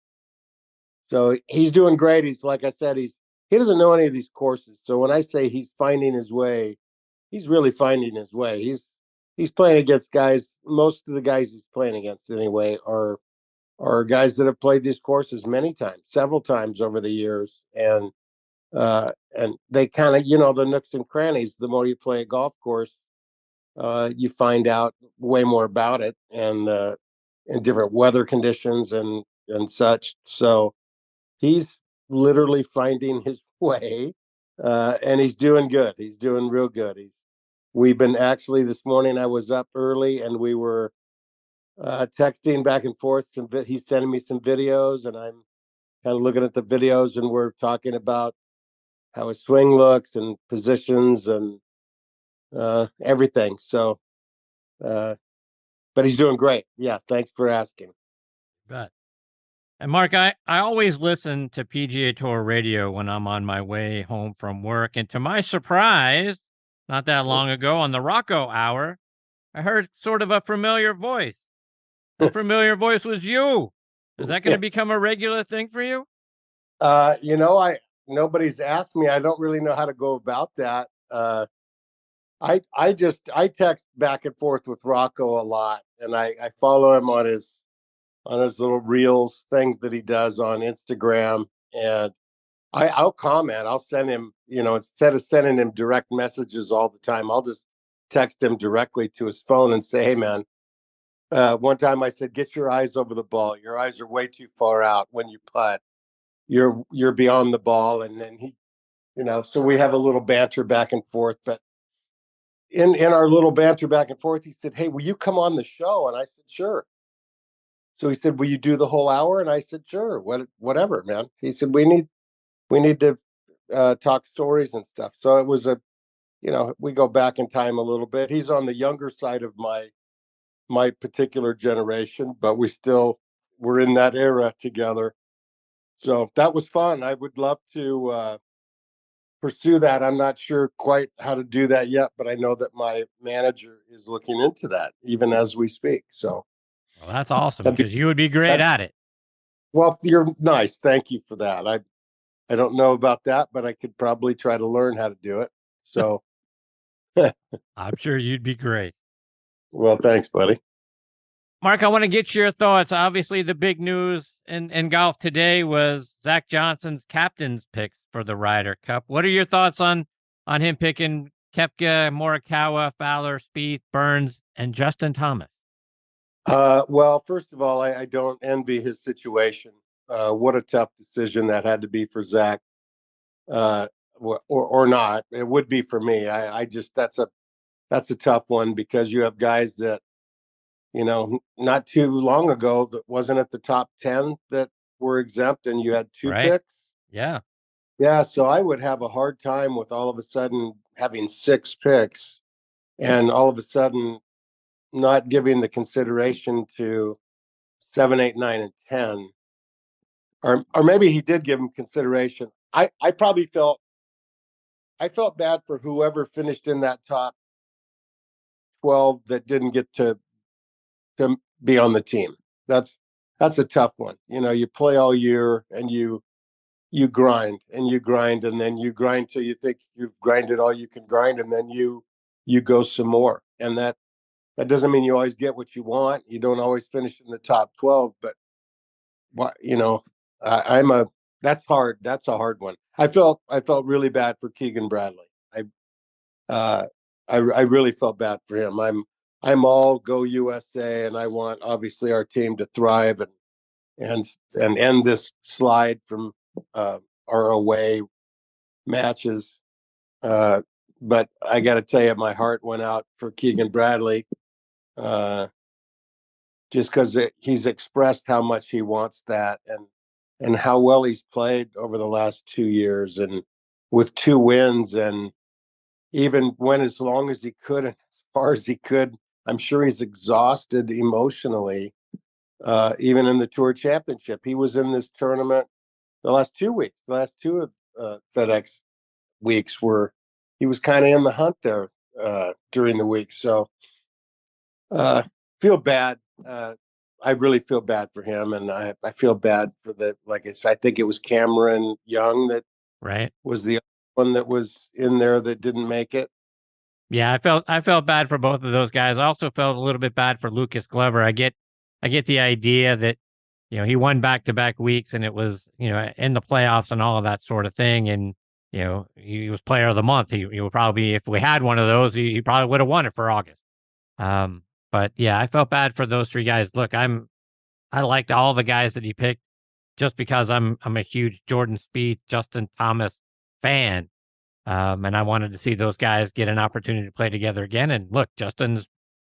So he's doing great. He's, like I said, he doesn't know any of these courses. So when I say he's finding his way, he's really finding his way. He's playing against guys. Most of the guys he's playing against anyway are guys that have played these courses many times, several times over the years, and they kind of, the nooks and crannies. The more you play a golf course, you find out way more about it, and in different weather conditions and such. So he's literally finding his way, and he's doing good. He's doing real good. We've been actually this morning. I was up early, and we were texting back and forth. He's sending me some videos, and I'm kind of looking at the videos, and we're talking about how his swing looks and positions and everything. So, but he's doing great. Yeah, thanks for asking. Bet. And Mark, I always listen to PGA Tour radio when I'm on my way home from work. And to my surprise, not that long ago on the Rocco Hour, I heard sort of a familiar voice. The familiar voice was you. Is that going to become a regular thing for you? Nobody's asked me. I don't really know how to go about that. I text back and forth with Rocco a lot, and I follow him on his little reels things that he does on Instagram, and I'll comment. I'll send him, instead of sending him direct messages all the time, I'll just text him directly to his phone and say, hey man, one time I said, get your eyes over the ball. Your eyes are way too far out when you putt. You're beyond the ball. And then he, so we have a little banter back and forth, but in our little banter back and forth, he said, hey, will you come on the show? And I said, sure. So he said, will you do the whole hour? And I said, sure, whatever, man. He said, we need to talk stories and stuff. So it was we go back in time a little bit. He's on the younger side of my particular generation, but we're in that era together. So that was fun. I would love to pursue that. I'm not sure quite how to do that yet, but I know that my manager is looking into that even as we speak. So. Well, that's awesome because you would be great at it. Well, you're nice. Thank you for that. I don't know about that, but I could probably try to learn how to do it. So I'm sure you'd be great. Well, thanks, buddy. Mark, I want to get your thoughts. Obviously, the big news in golf today was Zach Johnson's captain's picks for the Ryder Cup. What are your thoughts on him picking Koepka, Morikawa, Fowler, Spieth, Burns, and Justin Thomas? Well, first of all, I don't envy his situation. What a tough decision that had to be for Zach, or not. It would be for me. I just that's a tough one because you have guys that, not too long ago that wasn't at the top 10 that were exempt, and you had two picks. Yeah. Yeah. So I would have a hard time with all of a sudden having 6 picks and all of a sudden not giving the consideration to 7, 8, 9, and 10, or maybe he did give him consideration. I felt bad for whoever finished in that top 12 that didn't get to be on the team. That's a tough one. You play all year and you grind and you grind and then you grind till you think you've grinded all you can grind, and then you go some more. And that doesn't mean you always get what you want. You don't always finish in the top 12, but that's hard. That's a hard one. I felt really bad for Keegan Bradley. I really felt bad for him. I'm all go USA, and I want obviously our team to thrive and end this slide from our away matches. But I got to tell you, my heart went out for Keegan Bradley, just because he's expressed how much he wants that and how well he's played over the last 2 years, and with 2 wins, and even went as long as he could and as far as he could. I'm sure he's exhausted emotionally, even in the Tour Championship. He was in this tournament the last 2 weeks. The last 2 FedEx weeks he was kind of in the hunt there during the week. So feel bad. I really feel bad for him, and I feel bad for I think it was Cameron Young that was the one that was in there that didn't make it. Yeah, I felt bad for both of those guys. I also felt a little bit bad for Lucas Glover. I get the idea that, he won back-to-back weeks and it was, in the playoffs and all of that sort of thing. And, he was player of the month. He would probably, if we had one of those, he probably would have won it for August. But yeah, I felt bad for those three guys. Look, I liked all the guys that he picked just because I'm a huge Jordan Spieth, Justin Thomas fan. And I wanted to see those guys get an opportunity to play together again. And look, Justin's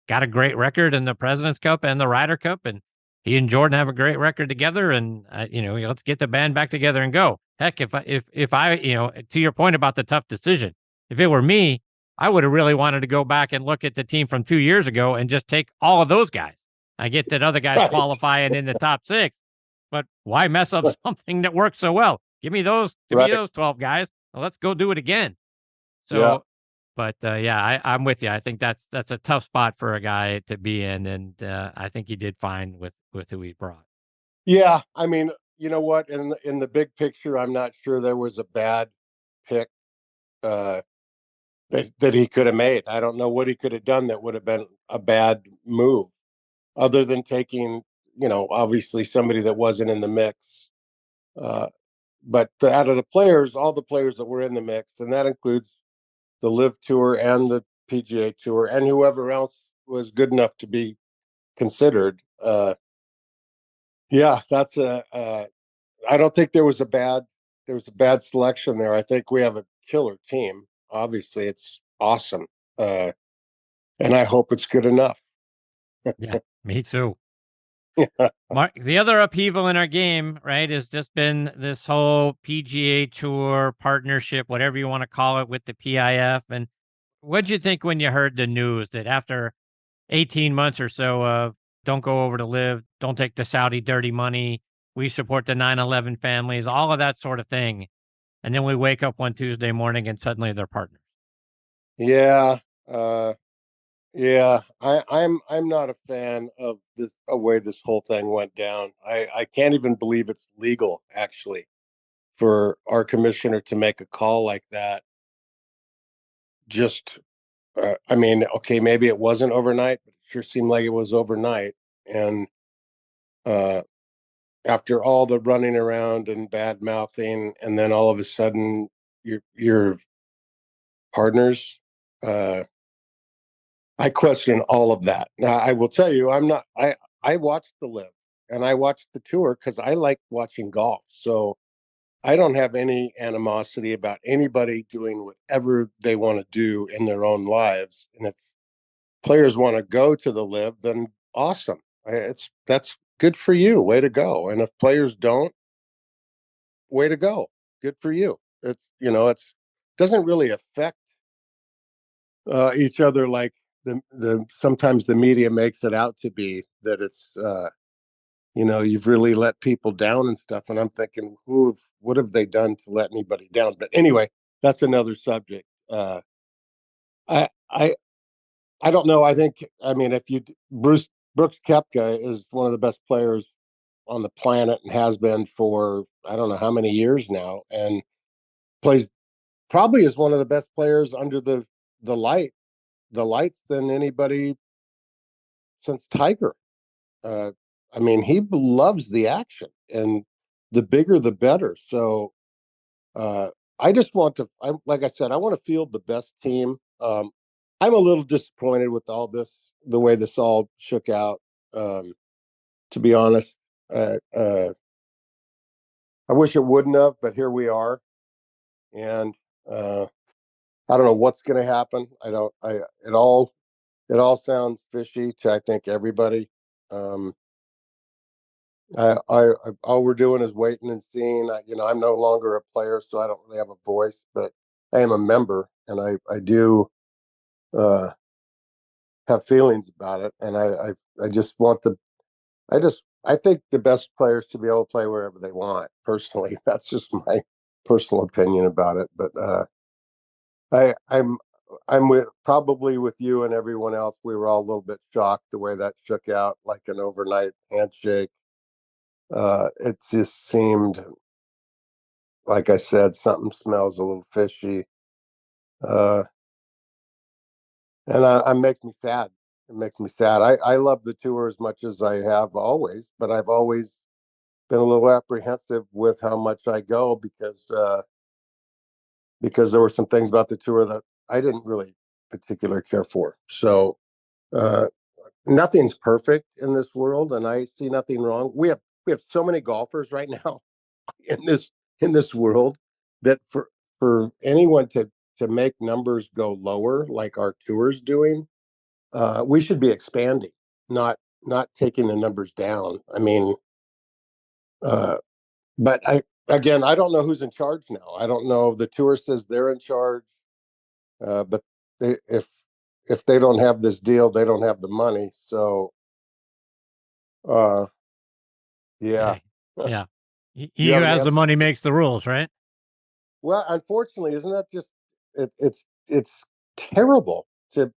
got a great record in the President's Cup and the Ryder Cup, and he and Jordan have a great record together. And let's get the band back together and go. Heck, if I, to your point about the tough decision, if it were me, I would have really wanted to go back and look at the team from 2 years ago and just take all of those guys. I get that other guys qualifying in the top 6, but why mess up something that works so well? Give me those 12 guys. Well, let's go do it again. So, but I'm with you. I think that's a tough spot for a guy to be in, and I think he did fine with who he brought. Yeah, I mean, you know what? In the big picture, I'm not sure there was a bad pick that he could have made. I don't know what he could have done that would have been a bad move, other than taking, obviously somebody that wasn't in the mix. But out of the players, all the players that were in the mix, and that includes the Live Tour and the PGA Tour and whoever else was good enough to be considered. That's I don't think there was a bad selection there. I think we have a killer team. Obviously, it's awesome, and I hope it's good enough. Yeah, me too. Mark, the other upheaval in our game, right, has just been this whole PGA Tour partnership, whatever you want to call it, with the PIF. And what'd you think when you heard the news that after 18 months or so of don't go over to Live, don't take the Saudi dirty money, we support the 9/11 families, all of that sort of thing, and then we wake up one Tuesday morning and suddenly they're partners? Yeah, I'm not a fan of the way this whole thing went down. I can't even believe it's legal, actually, for our commissioner to make a call like that. Just, I mean, okay, maybe it wasn't overnight, but it sure seemed like it was overnight. And after all the running around and bad mouthing, and then all of a sudden your partners, I question all of that. Now, I will tell you, I watched the Live and I watched the tour because I like watching golf. So I don't have any animosity about anybody doing whatever they want to do in their own lives. And if players want to go to the Live, then awesome. That's good for you. Way to go. And if players don't, way to go. Good for you. It's doesn't really affect each other like the sometimes the media makes it out to be, that it's you've really let people down and stuff. And I'm thinking, what have they done to let anybody down? But anyway, that's another subject. I don't know. I mean, if Brooks Koepka is one of the best players on the planet and has been for I don't know how many years now, and plays probably is one of the best players under the lights than anybody since Tiger. I mean, he loves the action, and the bigger the better. So I just want to, like I said, I want to field the best team. I'm a little disappointed with all this, the way this all shook out. To be honest, I wish it wouldn't have, but here we are, and I don't know what's going to happen. It all sounds fishy to I think everybody. All we're doing is waiting and seeing. I'm no longer a player, so I don't really have a voice, but I am a member, and I do have feelings about it. And I just want I think the best players to be able to play wherever they want. Personally, that's just my personal opinion about it. But I'm probably with you and everyone else. We were all a little bit shocked the way that shook out, like an overnight handshake. It just seemed, like I said, something smells a little fishy. And it makes me sad. It makes me sad. I love the tour as much as I have always, but I've always been a little apprehensive with how much I go because there were some things about the tour that I didn't really particularly care for. So uh, nothing's perfect in this world, and I see nothing wrong. We have so many golfers right now in this world that for anyone to make numbers go lower like our tour's doing, we should be expanding, not taking the numbers down. I mean, but I don't know who's in charge now. I don't know if the tour says they're in charge, but if they don't have this deal, they don't have the money. So, yeah, Yeah. He you who have an has the answer? money makes the rules, right? Well, unfortunately, isn't that just it's terrible to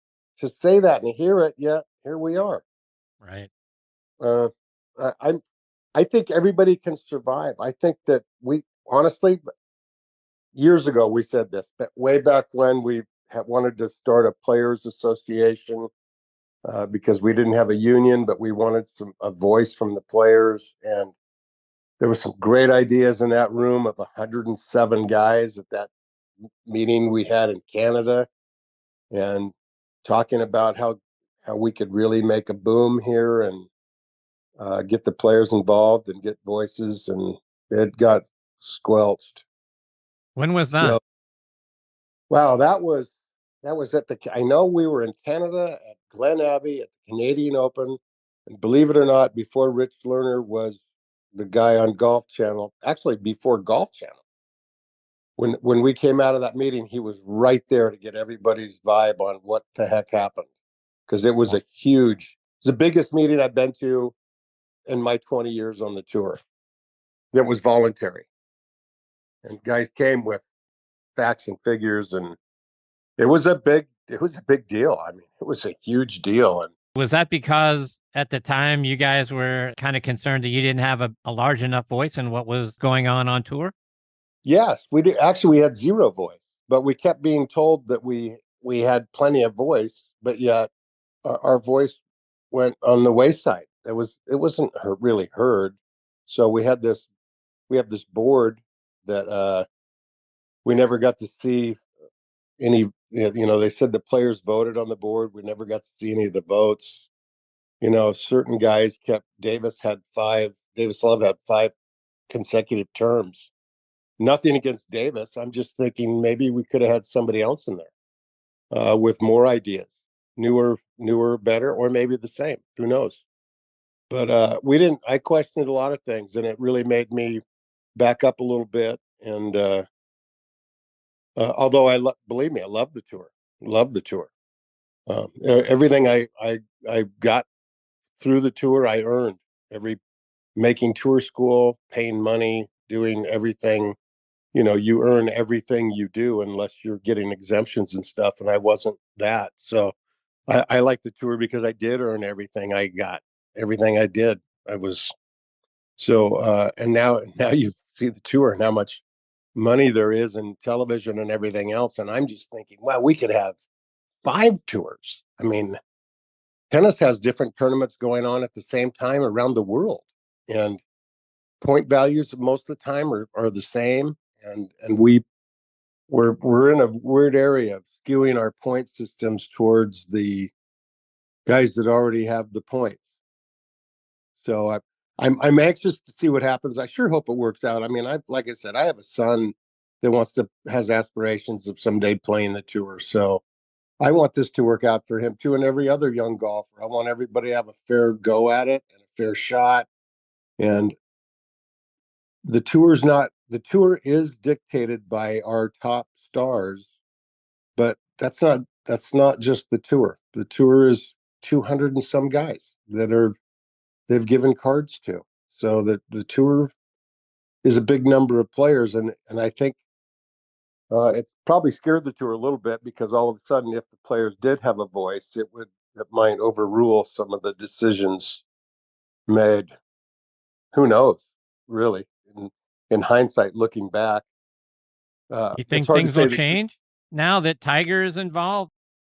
say that and hear it, yet here we are. Right. Uh, I think everybody can survive. I think that we honestly, years ago we said this, but way back when we wanted to start a players association because we didn't have a union, but we wanted a voice from the players, and there were some great ideas in that room of 107 guys at that meeting we had in Canada, and talking about how we could really make a boom here and get the players involved and get voices, and it got squelched. When was that? So, wow, that was at the. I know we were in Canada at Glen Abbey at the Canadian Open, and believe it or not, before Rich Lerner was the guy on Golf Channel, actually before Golf Channel. When we came out of that meeting, he was right there to get everybody's vibe on what the heck happened, because it was the biggest meeting I've been to in my 20 years on the tour. It was voluntary, and guys came with facts and figures, and it was a big deal. I mean, it was a huge deal. And Was that because at the time you guys were kind of concerned that you didn't have a large enough voice in what was going on tour? yes, we did. Actually, we had zero voice, but we kept being told that we had plenty of voice, but yet our voice went on the wayside. It wasn't really heard. So we have this board that we never got to see any. They said the players voted on the board. We never got to see any of the votes. Certain guys kept. Davis Love had 5 consecutive terms. Nothing against Davis. I'm just thinking maybe we could have had somebody else in there with more ideas, newer, better, or maybe the same. Who knows? But we didn't. I questioned a lot of things, and it really made me back up a little bit. And although believe me, I love the tour. Love the tour. Everything I got through the tour, I earned. Making tour school, paying money, doing everything. You earn everything you do unless you're getting exemptions and stuff. And I wasn't that. So I like the tour because I did earn everything I got, everything I did. I was and now you see the tour and how much money there is in television and everything else. And I'm just thinking, well, we could have 5 tours. I mean, tennis has different tournaments going on at the same time around the world. And point values most of the time are the same. And we're in a weird area of skewing our point systems towards the guys that already have the points. So I'm anxious to see what happens. I sure hope it works out. I mean, like I said, I have a son that has aspirations of someday playing the tour. So I want this to work out for him too, and every other young golfer. I want everybody to have a fair go at it and a fair shot. And the tour is dictated by our top stars, but that's not just the tour. The tour is 200 and some guys they've given cards to. So the tour is a big number of players, and I think it's probably scared the tour a little bit because all of a sudden, if the players did have a voice, it might overrule some of the decisions made. Who knows, really? In hindsight, looking back, You it's think hard to things will say that. change now that Tiger is involved?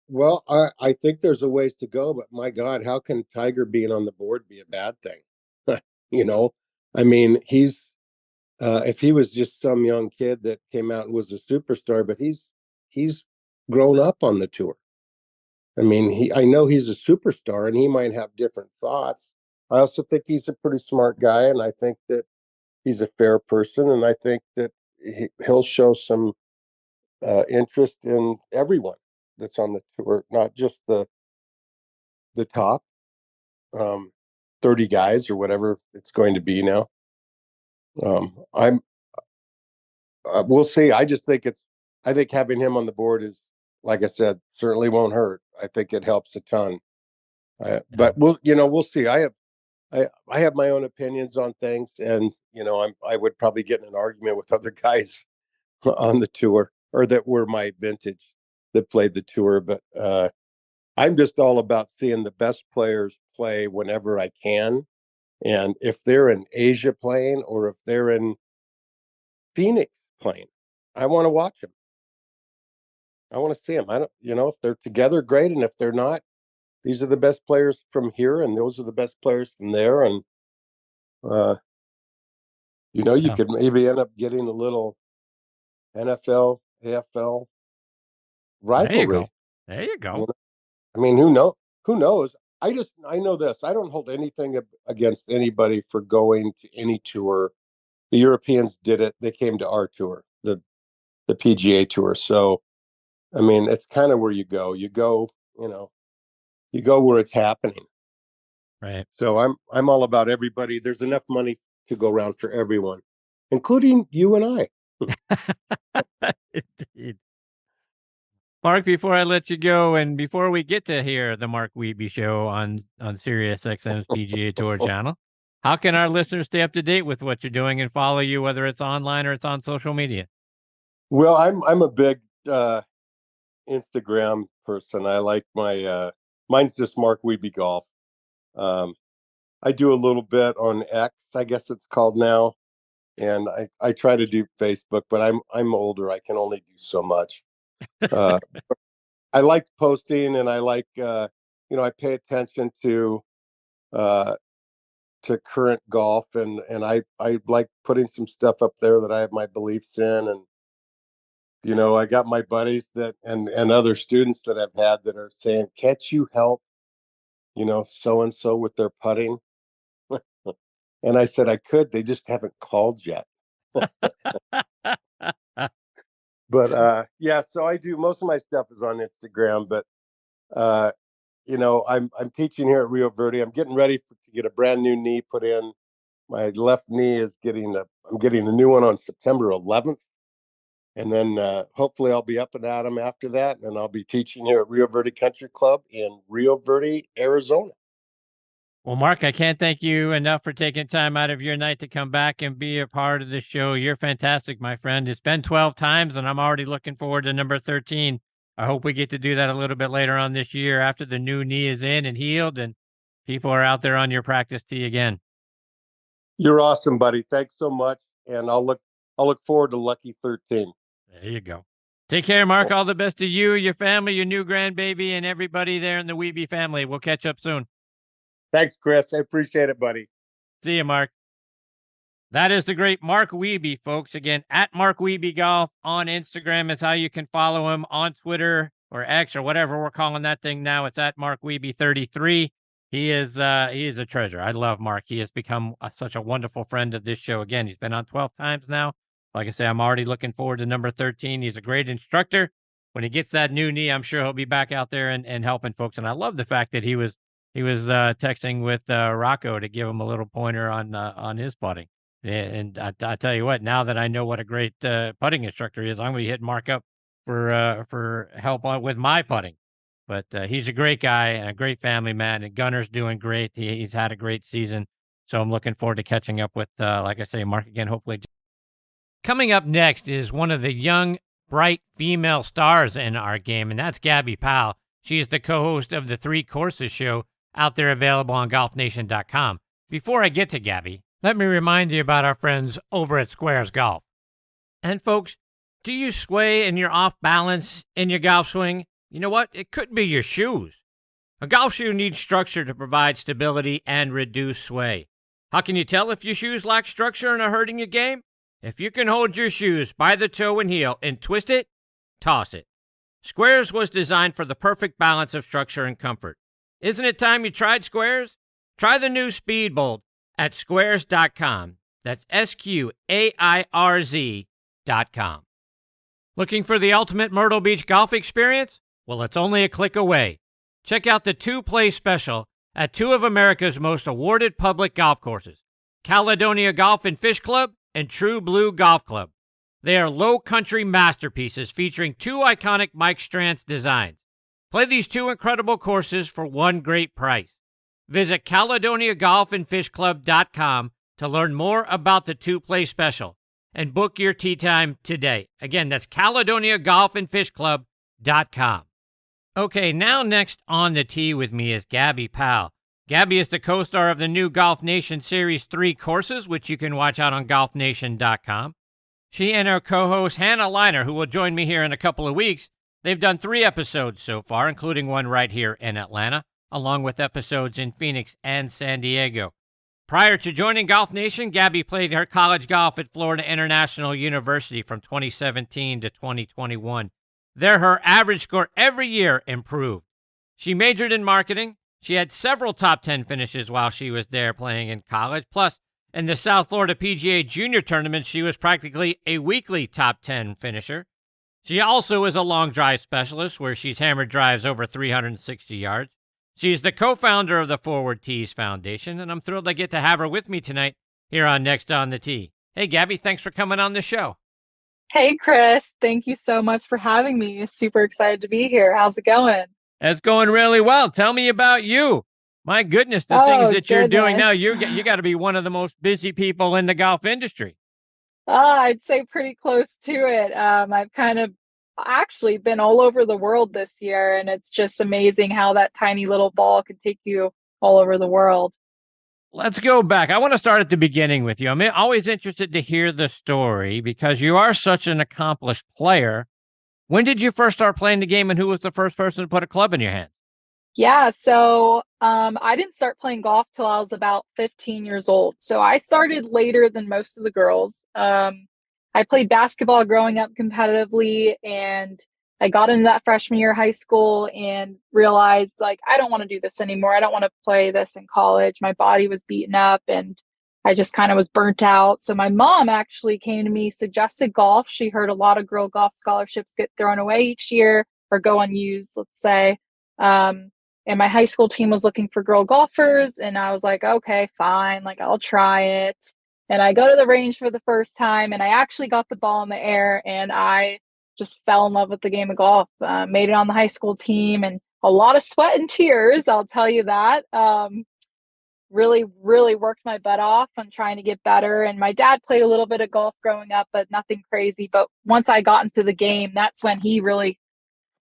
Well, I think there's a ways to go, but my God, how can Tiger being on the board be a bad thing? You know, I mean, if he was just some young kid that came out and was a superstar, but he's grown up on the tour. I mean, I know he's a superstar and he might have different thoughts. I also think he's a pretty smart guy, and I think that he's a fair person, and I think that he'll show some interest in everyone that's on the tour, not just the top 30 guys or whatever it's going to be now. I'm we'll see. I think having him on the board is, like I said, certainly won't hurt. I think it helps a ton. But we'll see. I have my own opinions on things, and I would probably get in an argument with other guys on the tour, or that were my vintage that played the tour. But I'm just all about seeing the best players play whenever I can. And if they're in Asia playing, or if they're in Phoenix playing, I want to watch them. I want to see them. I don't, if they're together, great. And if they're not, these are the best players from here, and those are the best players from there. And, you could maybe end up getting a little NFL, AFL rivalry. There you go. I mean, who knows? I know this. I don't hold anything against anybody for going to any tour. The Europeans did it. They came to our tour, the PGA Tour. So, I mean, it's kind of where you go. You go where it's happening. Right. So I'm all about everybody. There's enough money to go around for everyone, including you and I. Indeed. Mark, before I let you go, and before we get to hear the Mark Wiebe show on Sirius XM's PGA Tour channel, how can our listeners stay up to date with what you're doing and follow you, whether it's online or it's on social media? Well, I'm a big Instagram person. I like mine's just Mark Wiebe Golf. I do a little bit on X, I guess it's called now, and I try to do Facebook, but I'm older. I can only do so much. I like posting, and I like I pay attention to current golf, and I like putting some stuff up there that I have my beliefs in. And I got my buddies that and other students that I've had that are saying, can't you help so and so with their putting? And I said I could, they just haven't called yet. But yeah, so I do, most of my stuff is on Instagram. But I'm teaching here at Rio Verde. I'm getting ready to get a brand new knee put in. My left knee is I'm getting a new one on September 11th. And then hopefully I'll be up and at 'em after that. And I'll be teaching here at Rio Verde Country Club in Rio Verde, Arizona. Well, Mark, I can't thank you enough for taking time out of your night to come back and be a part of the show. You're fantastic, my friend. It's been 12 times, and I'm already looking forward to number 13. I hope we get to do that a little bit later on this year after the new knee is in and healed and people are out there on your practice tee again. You're awesome, buddy. Thanks so much. And I'll look forward to Lucky 13. There you go. Take care, Mark. All the best to you, your family, your new grandbaby, and everybody there in the Wiebe family. We'll catch up soon. Thanks, Chris. I appreciate it, buddy. See you, Mark. That is the great Mark Wiebe, folks. Again, at Mark Wiebe Golf on Instagram is how you can follow him. On Twitter or X or whatever we're calling that thing now, it's at Mark Wiebe 33. He is a treasure. I love Mark. He has become such a wonderful friend of this show. Again, he's been on 12 times now. Like I say, I'm already looking forward to number 13. He's a great instructor. When he gets that new knee, I'm sure he'll be back out there and helping folks. And I love the fact that he was texting with Rocco to give him a little pointer on his putting. And I tell you what, now that I know what a great putting instructor he is, I'm going to be hitting Mark up for help with my putting. But he's a great guy and a great family man, and Gunner's doing great. He's had a great season. So I'm looking forward to catching up with, like I say, Mark again, hopefully. Coming up next is one of the young, bright female stars in our game, and that's Gabi Powel. She is the co-host of the Three Courses show, out there available on golfnation.com. Before I get to Gabi, let me remind you about our friends over at Squares Golf. And folks, do you sway and you're off balance in your golf swing? You know what? It could be your shoes. A golf shoe needs structure to provide stability and reduce sway. How can you tell if your shoes lack structure and are hurting your game? If you can hold your shoes by the toe and heel and twist it, toss it. Squares was designed for the perfect balance of structure and comfort. Isn't it time you tried Squares? Try the new Speedbolt at squares.com. That's SQAIRZ.com. Looking for the ultimate Myrtle Beach golf experience? Well, it's only a click away. Check out the two-play special at two of America's most awarded public golf courses, Caledonia Golf and Fish Club and True Blue Golf Club. They are low country masterpieces featuring two iconic Mike Strantz designs. Play these two incredible courses for one great price. Visit CaledoniaGolfandFishClub.com to learn more about the two-play special and book your tee time today. Again, that's CaledoniaGolfandFishClub.com. Okay, now next on the tee with me is Gabi Powel. Gabi is the co-star of the new Golf Nation series Three Courses, which you can watch out on GolfNation.com. She and her co-host Hannah Liner, who will join me here in a couple of weeks, they've done 3 episodes so far, including one right here in Atlanta, along with episodes in Phoenix and San Diego. Prior to joining Golf Nation, Gabi played her college golf at Florida International University from 2017 to 2021. There, her average score every year improved. She majored in marketing. She had several top 10 finishes while she was there playing in college. Plus, in the South Florida PGA Junior Tournament, she was practically a weekly top 10 finisher. She also is a long drive specialist, where she's hammered drives over 360 yards. She's the co-founder of the Forward Tees Foundation, and I'm thrilled I get to have her with me tonight here on Next on the Tee. Hey, Gabi, thanks for coming on the show. Hey, Chris. Thank you so much for having me. Super excited to be here. How's it going? It's going really well. Tell me about you. My goodness, the things that you're doing now, you got to be one of the most busy people in the golf industry. I'd say pretty close to it. I've kind of actually been all over the world this year, and it's just amazing how that tiny little ball can take you all over the world. Let's go back. I want to start at the beginning with you. I'm always interested to hear the story because you are such an accomplished player. When did you first start playing the game, and who was the first person to put a club in your hand? Yeah, so I didn't start playing golf till I was about 15 years old. So I started later than most of the girls. I played basketball growing up competitively, and I got into that freshman year of high school and realized, like, I don't want to do this anymore. I don't want to play this in college. My body was beaten up and I just kind of was burnt out. So my mom actually came to me, suggested golf. She heard a lot of girl golf scholarships get thrown away each year or go unused, let's say. And my high school team was looking for girl golfers. And I was like, okay, fine. Like, I'll try it. And I go to the range for the first time, and I actually got the ball in the air, and I just fell in love with the game of golf. Made it on the high school team, and a lot of sweat and tears, I'll tell you that. Really, really worked my butt off on trying to get better. And my dad played a little bit of golf growing up, but nothing crazy. But once I got into the game, that's when he really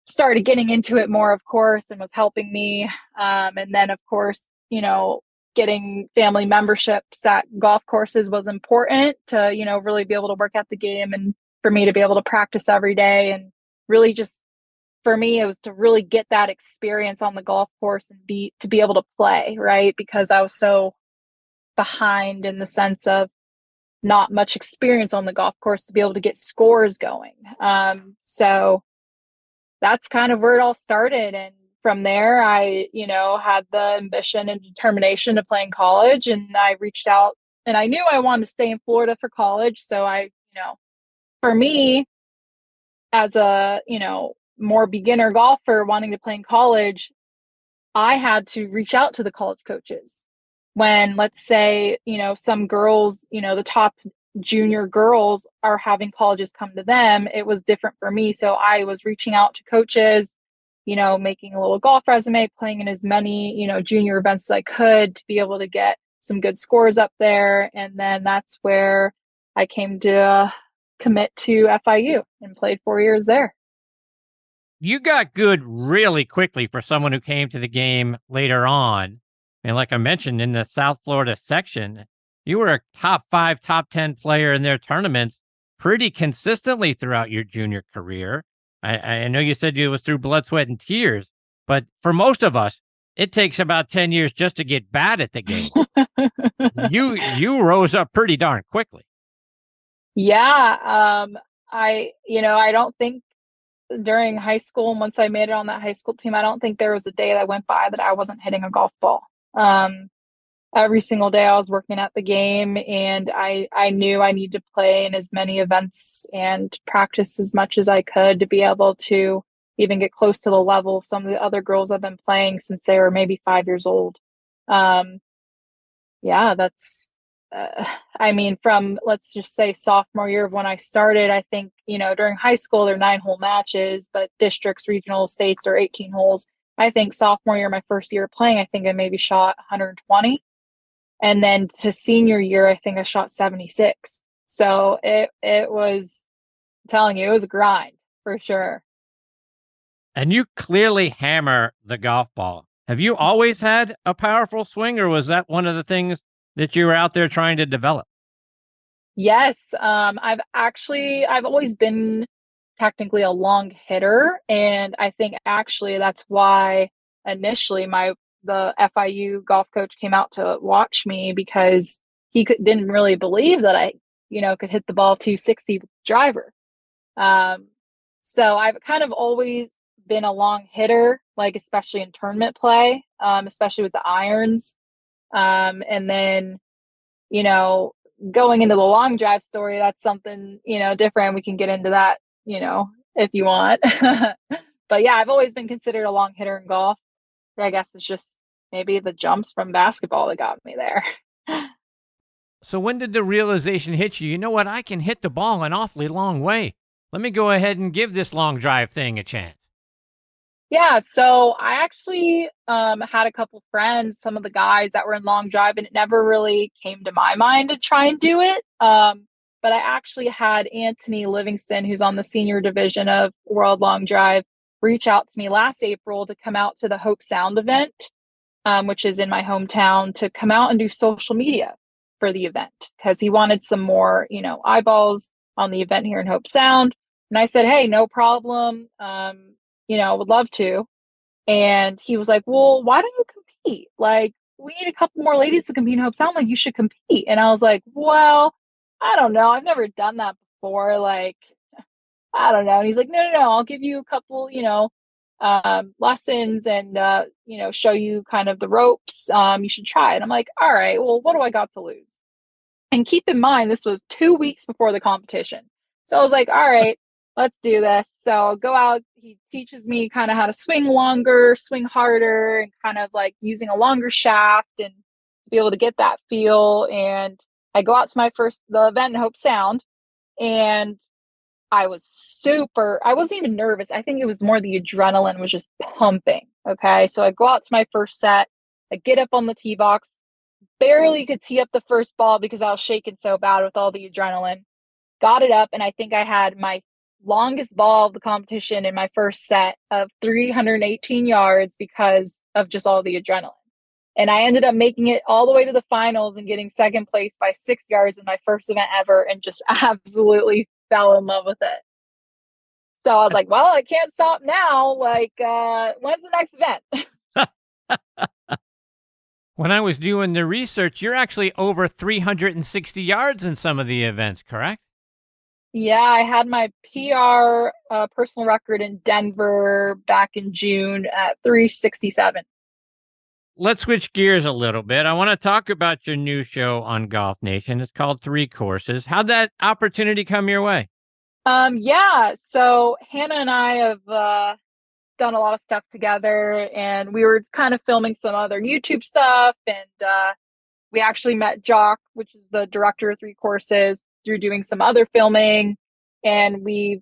started getting into it more, of course, and was helping me. And then, of course, you know, getting family memberships at golf courses was important to, you know, really be able to work at the game and for me to be able to practice every day. And really just, for me, it was to really get that experience on the golf course and be able to play, right? Because I was so behind in the sense of not much experience on the golf course to be able to get scores going. So that's kind of where it all started. And from there, I, you know, had the ambition and determination to play in college, and I reached out, and I knew I wanted to stay in Florida for college. So I, you know, for me, as a, you know, more beginner golfer wanting to play in college, I had to reach out to the college coaches. When, let's say, you know, some girls, you know, the top junior girls are having colleges come to them, it was different for me. So I was reaching out to coaches, you know, making a little golf resume, playing in as many, you know, junior events as I could to be able to get some good scores up there. And then that's where I came to commit to FIU and played 4 years there. You got good really quickly for someone who came to the game later on. And like I mentioned, in the South Florida section, you were a top 5, top 10 player in their tournaments pretty consistently throughout your junior career. I know you said it was through blood, sweat, and tears, but for most of us, it takes about 10 years just to get bad at the game. You rose up pretty darn quickly. Yeah. I don't think during high school, and once I made it on that high school team, I don't think there was a day that went by that I wasn't hitting a golf ball. Every single day I was working at the game, and I knew I needed to play in as many events and practice as much as I could to be able to even get close to the level of some of the other girls I've been playing since they were maybe 5 years old. That's, from, let's just say, sophomore year of when I started, I think, during high school, there are 9-hole matches, but districts, regional, states are 18 holes. I think sophomore year, my first year playing, I think I maybe shot 120. And then to senior year, I think I shot 76. So it was, I'm telling you, it was a grind for sure. And you clearly hammer the golf ball. Have you always had a powerful swing, or was that one of the things that you were out there trying to develop? Yes. I've always been technically a long hitter. And I think actually that's why initially the FIU golf coach came out to watch me, because he didn't really believe that I, could hit the ball 260 with the driver. So I've kind of always been a long hitter, like especially in tournament play, especially with the irons. And then, going into the long drive story, that's something, different. We can get into that, if you want. But yeah, I've always been considered a long hitter in golf. I guess it's just maybe the jumps from basketball that got me there. So when did the realization hit you? You know what? I can hit the ball an awfully long way. Let me go ahead and give this long drive thing a chance. Yeah, so I actually had a couple friends, some of the guys that were in long drive, and it never really came to my mind to try and do it. But I actually had Anthony Livingston, who's on the senior division of World Long Drive, reach out to me last April to come out to the Hope Sound event, which is in my hometown, to come out and do social media for the event, because he wanted some more, eyeballs on the event here in Hope Sound. And I said, hey, no problem. Would love to. And he was like, well, why don't you compete? Like, we need a couple more ladies to compete in Hope Sound. Like, you should compete. And I was like, well, I don't know. I've never done that before. Like, I don't know. And he's like, no, I'll give you a couple, lessons and, show you kind of the ropes. You should try it. I'm like, all right, well, what do I got to lose? And keep in mind, this was 2 weeks before the competition. So I was like, all right, let's do this. So go out. He teaches me kind of how to swing longer, swing harder, and kind of like using a longer shaft and be able to get that feel. And I go out to the event in Hope Sound, and I wasn't even nervous. I think it was more the adrenaline was just pumping. Okay. So I go out to my first set, I get up on the tee box, barely could tee up the first ball because I was shaking so bad with all the adrenaline. Got it up, and I think I had my longest ball of the competition in my first set of 318 yards because of just all the adrenaline. And I ended up making it all the way to the finals and getting second place by 6 yards in my first event ever, and just absolutely fell in love with it. So I was like, well, I can't stop now. Like, when's the next event? When I was doing the research, you're actually over 360 yards in some of the events, correct? Yeah, I had my PR personal record in Denver back in June at 367. Let's switch gears a little bit. I want to talk about your new show on Golf Nation. It's called Three Courses. How'd that opportunity come your way? Yeah, so Hannah and I have done a lot of stuff together, and we were kind of filming some other YouTube stuff, and we actually met Jock, which is the director of Three Courses, through doing some other filming, and we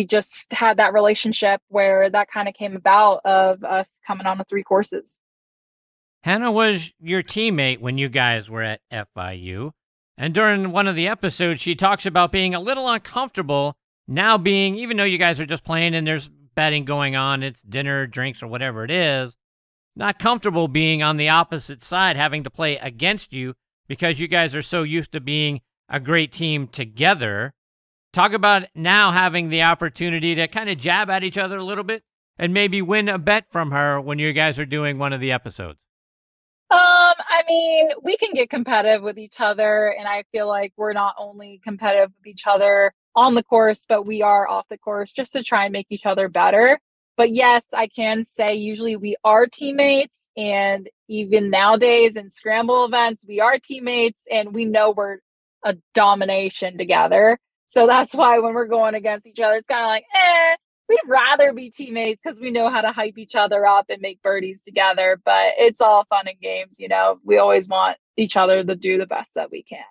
just had that relationship where that kind of came about of us coming on the Three Courses. Hannah was your teammate when you guys were at FIU, and during one of the episodes, she talks about being a little uncomfortable now being, even though you guys are just playing and there's betting going on, it's dinner, drinks, or whatever it is, not comfortable being on the opposite side, having to play against you because you guys are so used to being a great team together. Talk about now having the opportunity to kind of jab at each other a little bit and maybe win a bet from her when you guys are doing one of the episodes. I mean, we can get competitive with each other, and I feel like we're not only competitive with each other on the course, but we are off the course just to try and make each other better. But yes, I can say usually we are teammates, and even nowadays in scramble events, we are teammates, and we know we're a domination together. So that's why when we're going against each other, it's kind of like, we'd rather be teammates because we know how to hype each other up and make birdies together. But it's all fun and games, you know. We always want each other to do the best that we can.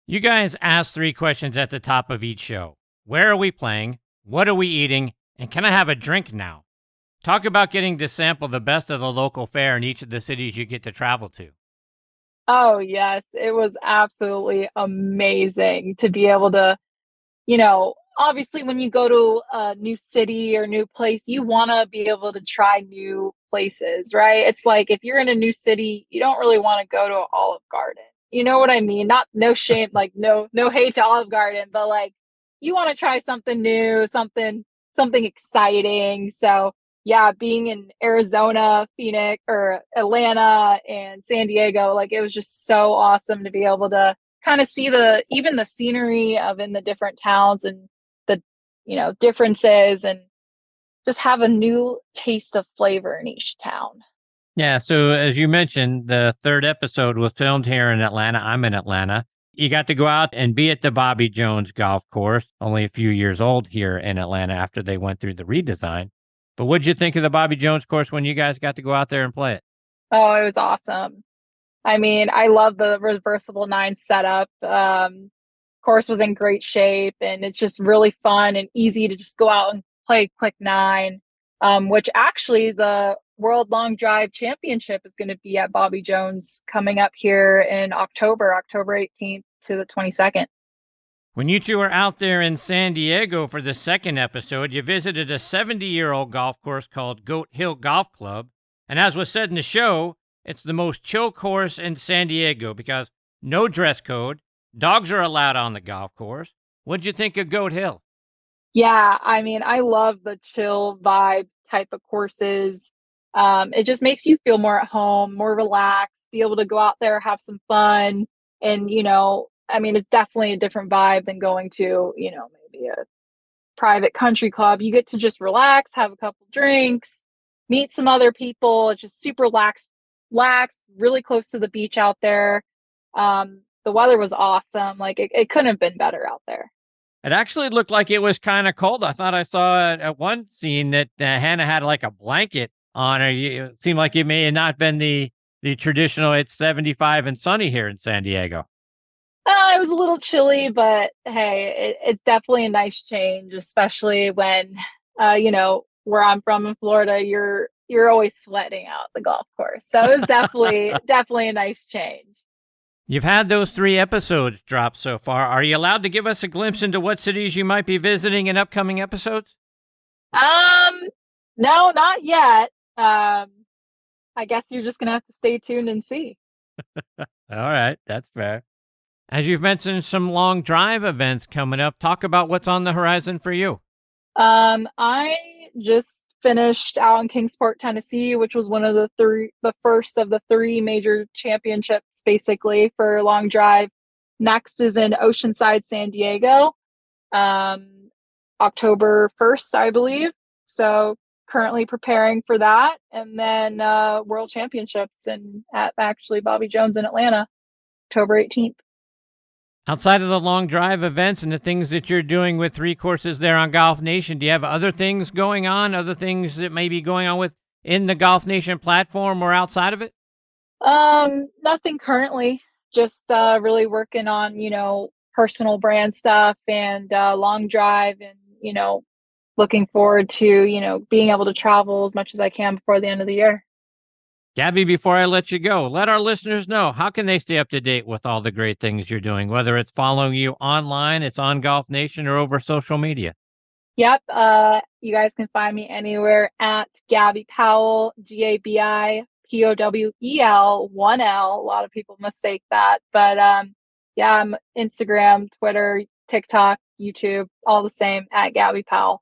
You guys ask 3 questions at the top of each show. Where are we playing? What are we eating? And can I have a drink now? Talk about getting to sample the best of the local fare in each of the cities you get to travel to. Oh, yes. It was absolutely amazing to be able to, you know, obviously when you go to a new city or new place, you want to be able to try new places, right? It's like if you're in a new city, you don't really want to go to Olive Garden. You know what I mean? No shame, like no hate to Olive Garden, but like you want to try something new, something exciting. So yeah, being in Arizona, Phoenix, or Atlanta and San Diego, like it was just so awesome to be able to kind of see even the scenery of in the different towns and the, you know, differences, and just have a new taste of flavor in each town. Yeah, so as you mentioned, the 3rd episode was filmed here in Atlanta. I'm in Atlanta. You got to go out and be at the Bobby Jones golf course, only a few years old here in Atlanta after they went through the redesign. But what'd you think of the Bobby Jones course when you guys got to go out there and play it? Oh, it was awesome. I mean, I love the reversible 9 setup. Course was in great shape, and it's just really fun and easy to just go out and play a quick 9, which actually the World Long Drive Championship is going to be at Bobby Jones coming up here in October 18th to the 22nd. When you two were out there in San Diego for the 2nd episode, you visited a 70-year-old golf course called Goat Hill Golf Club. And as was said in the show, it's the most chill course in San Diego because no dress code, dogs are allowed on the golf course. What'd you think of Goat Hill? Yeah, I mean, I love the chill vibe type of courses. It just makes you feel more at home, more relaxed, be able to go out there, have some fun. And, you know, I mean, it's definitely a different vibe than going to, you know, maybe a private country club. You get to just relax, have a couple drinks, meet some other people. It's just super relaxed, really close to the beach out there. The weather was awesome. Like it couldn't have been better out there. It actually looked like it was kind of cold. I thought I saw at one scene that Hannah had like a blanket on her. It seemed like it may have not been the traditional, it's 75 and sunny here in San Diego. It was a little chilly, but hey, it's definitely a nice change, especially when, you know, where I'm from in Florida, you're always sweating out the golf course. So it was definitely a nice change. You've had those 3 episodes drop so far. Are you allowed to give us a glimpse into what cities you might be visiting in upcoming episodes? No, not yet. I guess you're just going to have to stay tuned and see. All right, that's fair. As you've mentioned some long drive events coming up, talk about what's on the horizon for you. I just finished out in Kingsport, Tennessee, which was one of the first of the 3 major championships, basically, for long drive. Next is in Oceanside, San Diego, October 1st, I believe. So currently preparing for that. And then World Championships at actually Bobby Jones in Atlanta, October 18th. Outside of the long drive events and the things that you're doing with 3 courses there on Golf Nation, do you have other things going on, other things that may be going on in the Golf Nation platform or outside of it? Nothing currently, just really working on, you know, personal brand stuff and long drive, and, you know, looking forward to, you know, being able to travel as much as I can before the end of the year. Gabi, before I let you go, let our listeners know, how can they stay up to date with all the great things you're doing, whether it's following you online, it's on Golf Nation, or over social media? Yep. You guys can find me anywhere at Gabi Powel, GabiPowel, 1L. A lot of people mistake that. But yeah, I'm Instagram, Twitter, TikTok, YouTube, all the same, at Gabi Powel.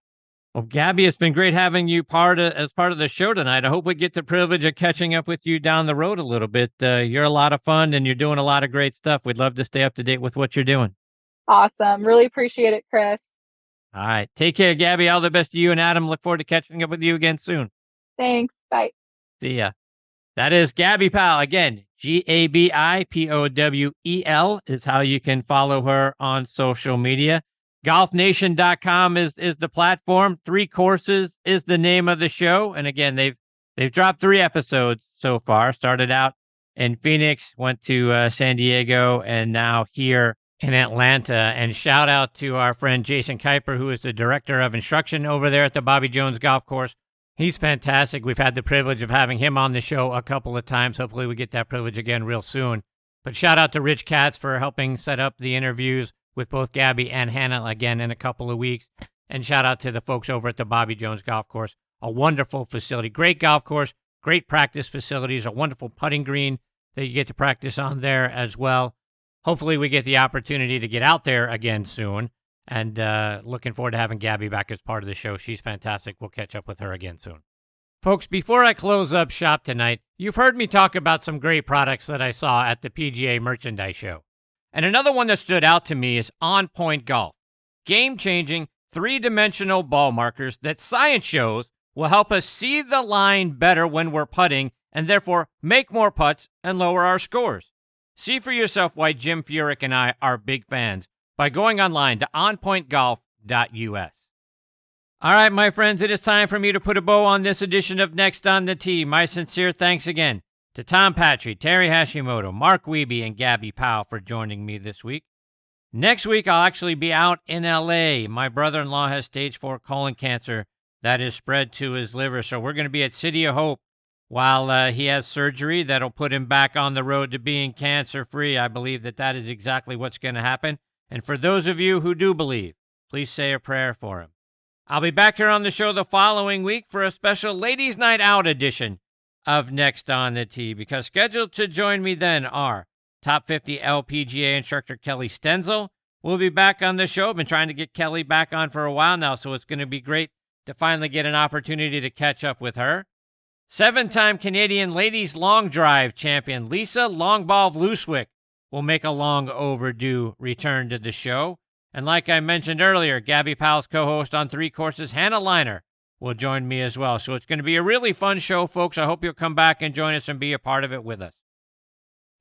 Well, Gabi, it's been great having you as part of the show tonight. I hope we get the privilege of catching up with you down the road a little bit. You're a lot of fun, and you're doing a lot of great stuff. We'd love to stay up to date with what you're doing. Awesome. Really appreciate it, Chris. All right. Take care, Gabi. All the best to you and Adam. Look forward to catching up with you again soon. Thanks. Bye. See ya. That is Gabi Powel. Again, GABIPOWEL is how you can follow her on social media. GolfNation.com is the platform. 3 Courses is the name of the show. And again, they've dropped 3 episodes so far. Started out in Phoenix, went to San Diego, and now here in Atlanta. And shout out to our friend Jason Kuiper, who is the director of instruction over there at the Bobby Jones Golf Course. He's fantastic. We've had the privilege of having him on the show a couple of times. Hopefully we get that privilege again real soon. But shout out to Rich Katz for helping set up the interviews with both Gabi and Hannah again in a couple of weeks. And shout out to the folks over at the Bobby Jones Golf Course. A wonderful facility. Great golf course, great practice facilities, a wonderful putting green that you get to practice on there as well. Hopefully we get the opportunity to get out there again soon. And looking forward to having Gabi back as part of the show. She's fantastic. We'll catch up with her again soon. Folks, before I close up shop tonight, you've heard me talk about some great products that I saw at the PGA Merchandise Show. And another one that stood out to me is On Point Golf. Game-changing, 3-dimensional ball markers that science shows will help us see the line better when we're putting and therefore make more putts and lower our scores. See for yourself why Jim Furyk and I are big fans by going online to onpointgolf.us. All right, my friends, it is time for me to put a bow on this edition of Next on the Tee. My sincere thanks again to Tom Patri, Terry Hashimoto, Mark Wiebe, and Gabi Powel for joining me this week. Next week, I'll actually be out in L.A. My brother-in-law has stage 4 colon cancer that is spread to his liver, so we're going to be at City of Hope while he has surgery that'll put him back on the road to being cancer-free. I believe that is exactly what's going to happen. And for those of you who do believe, please say a prayer for him. I'll be back here on the show the following week for a special Ladies' Night Out edition of Next on the Tee, because scheduled to join me then are Top 50 LPGA instructor Kelly Stenzel. We'll be back on the show. I've been trying to get Kelly back on for a while now, so it's going to be great to finally get an opportunity to catch up with her. 7-time Canadian ladies long drive champion Lisa Longball Vluswick will make a long overdue return to the show. And like I mentioned earlier, Gabi Powell's co-host on 3 Courses, Hannah Liner, will join me as well. So it's going to be a really fun show, folks. I hope you'll come back and join us and be a part of it with us.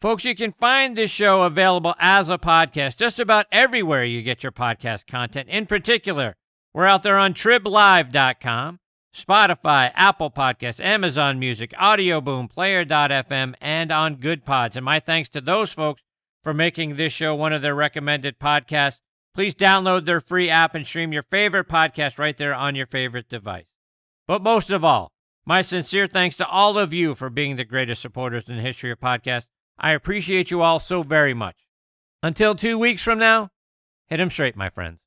Folks, you can find this show available as a podcast just about everywhere you get your podcast content. In particular, we're out there on triblive.com, Spotify, Apple Podcasts, Amazon Music, Audio Boom, Player.fm, and on Good Pods. And my thanks to those folks for making this show one of their recommended podcasts. Please download their free app and stream your favorite podcast right there on your favorite device. But most of all, my sincere thanks to all of you for being the greatest supporters in the history of podcasts. I appreciate you all so very much. Until 2 weeks from now, hit 'em straight, my friends.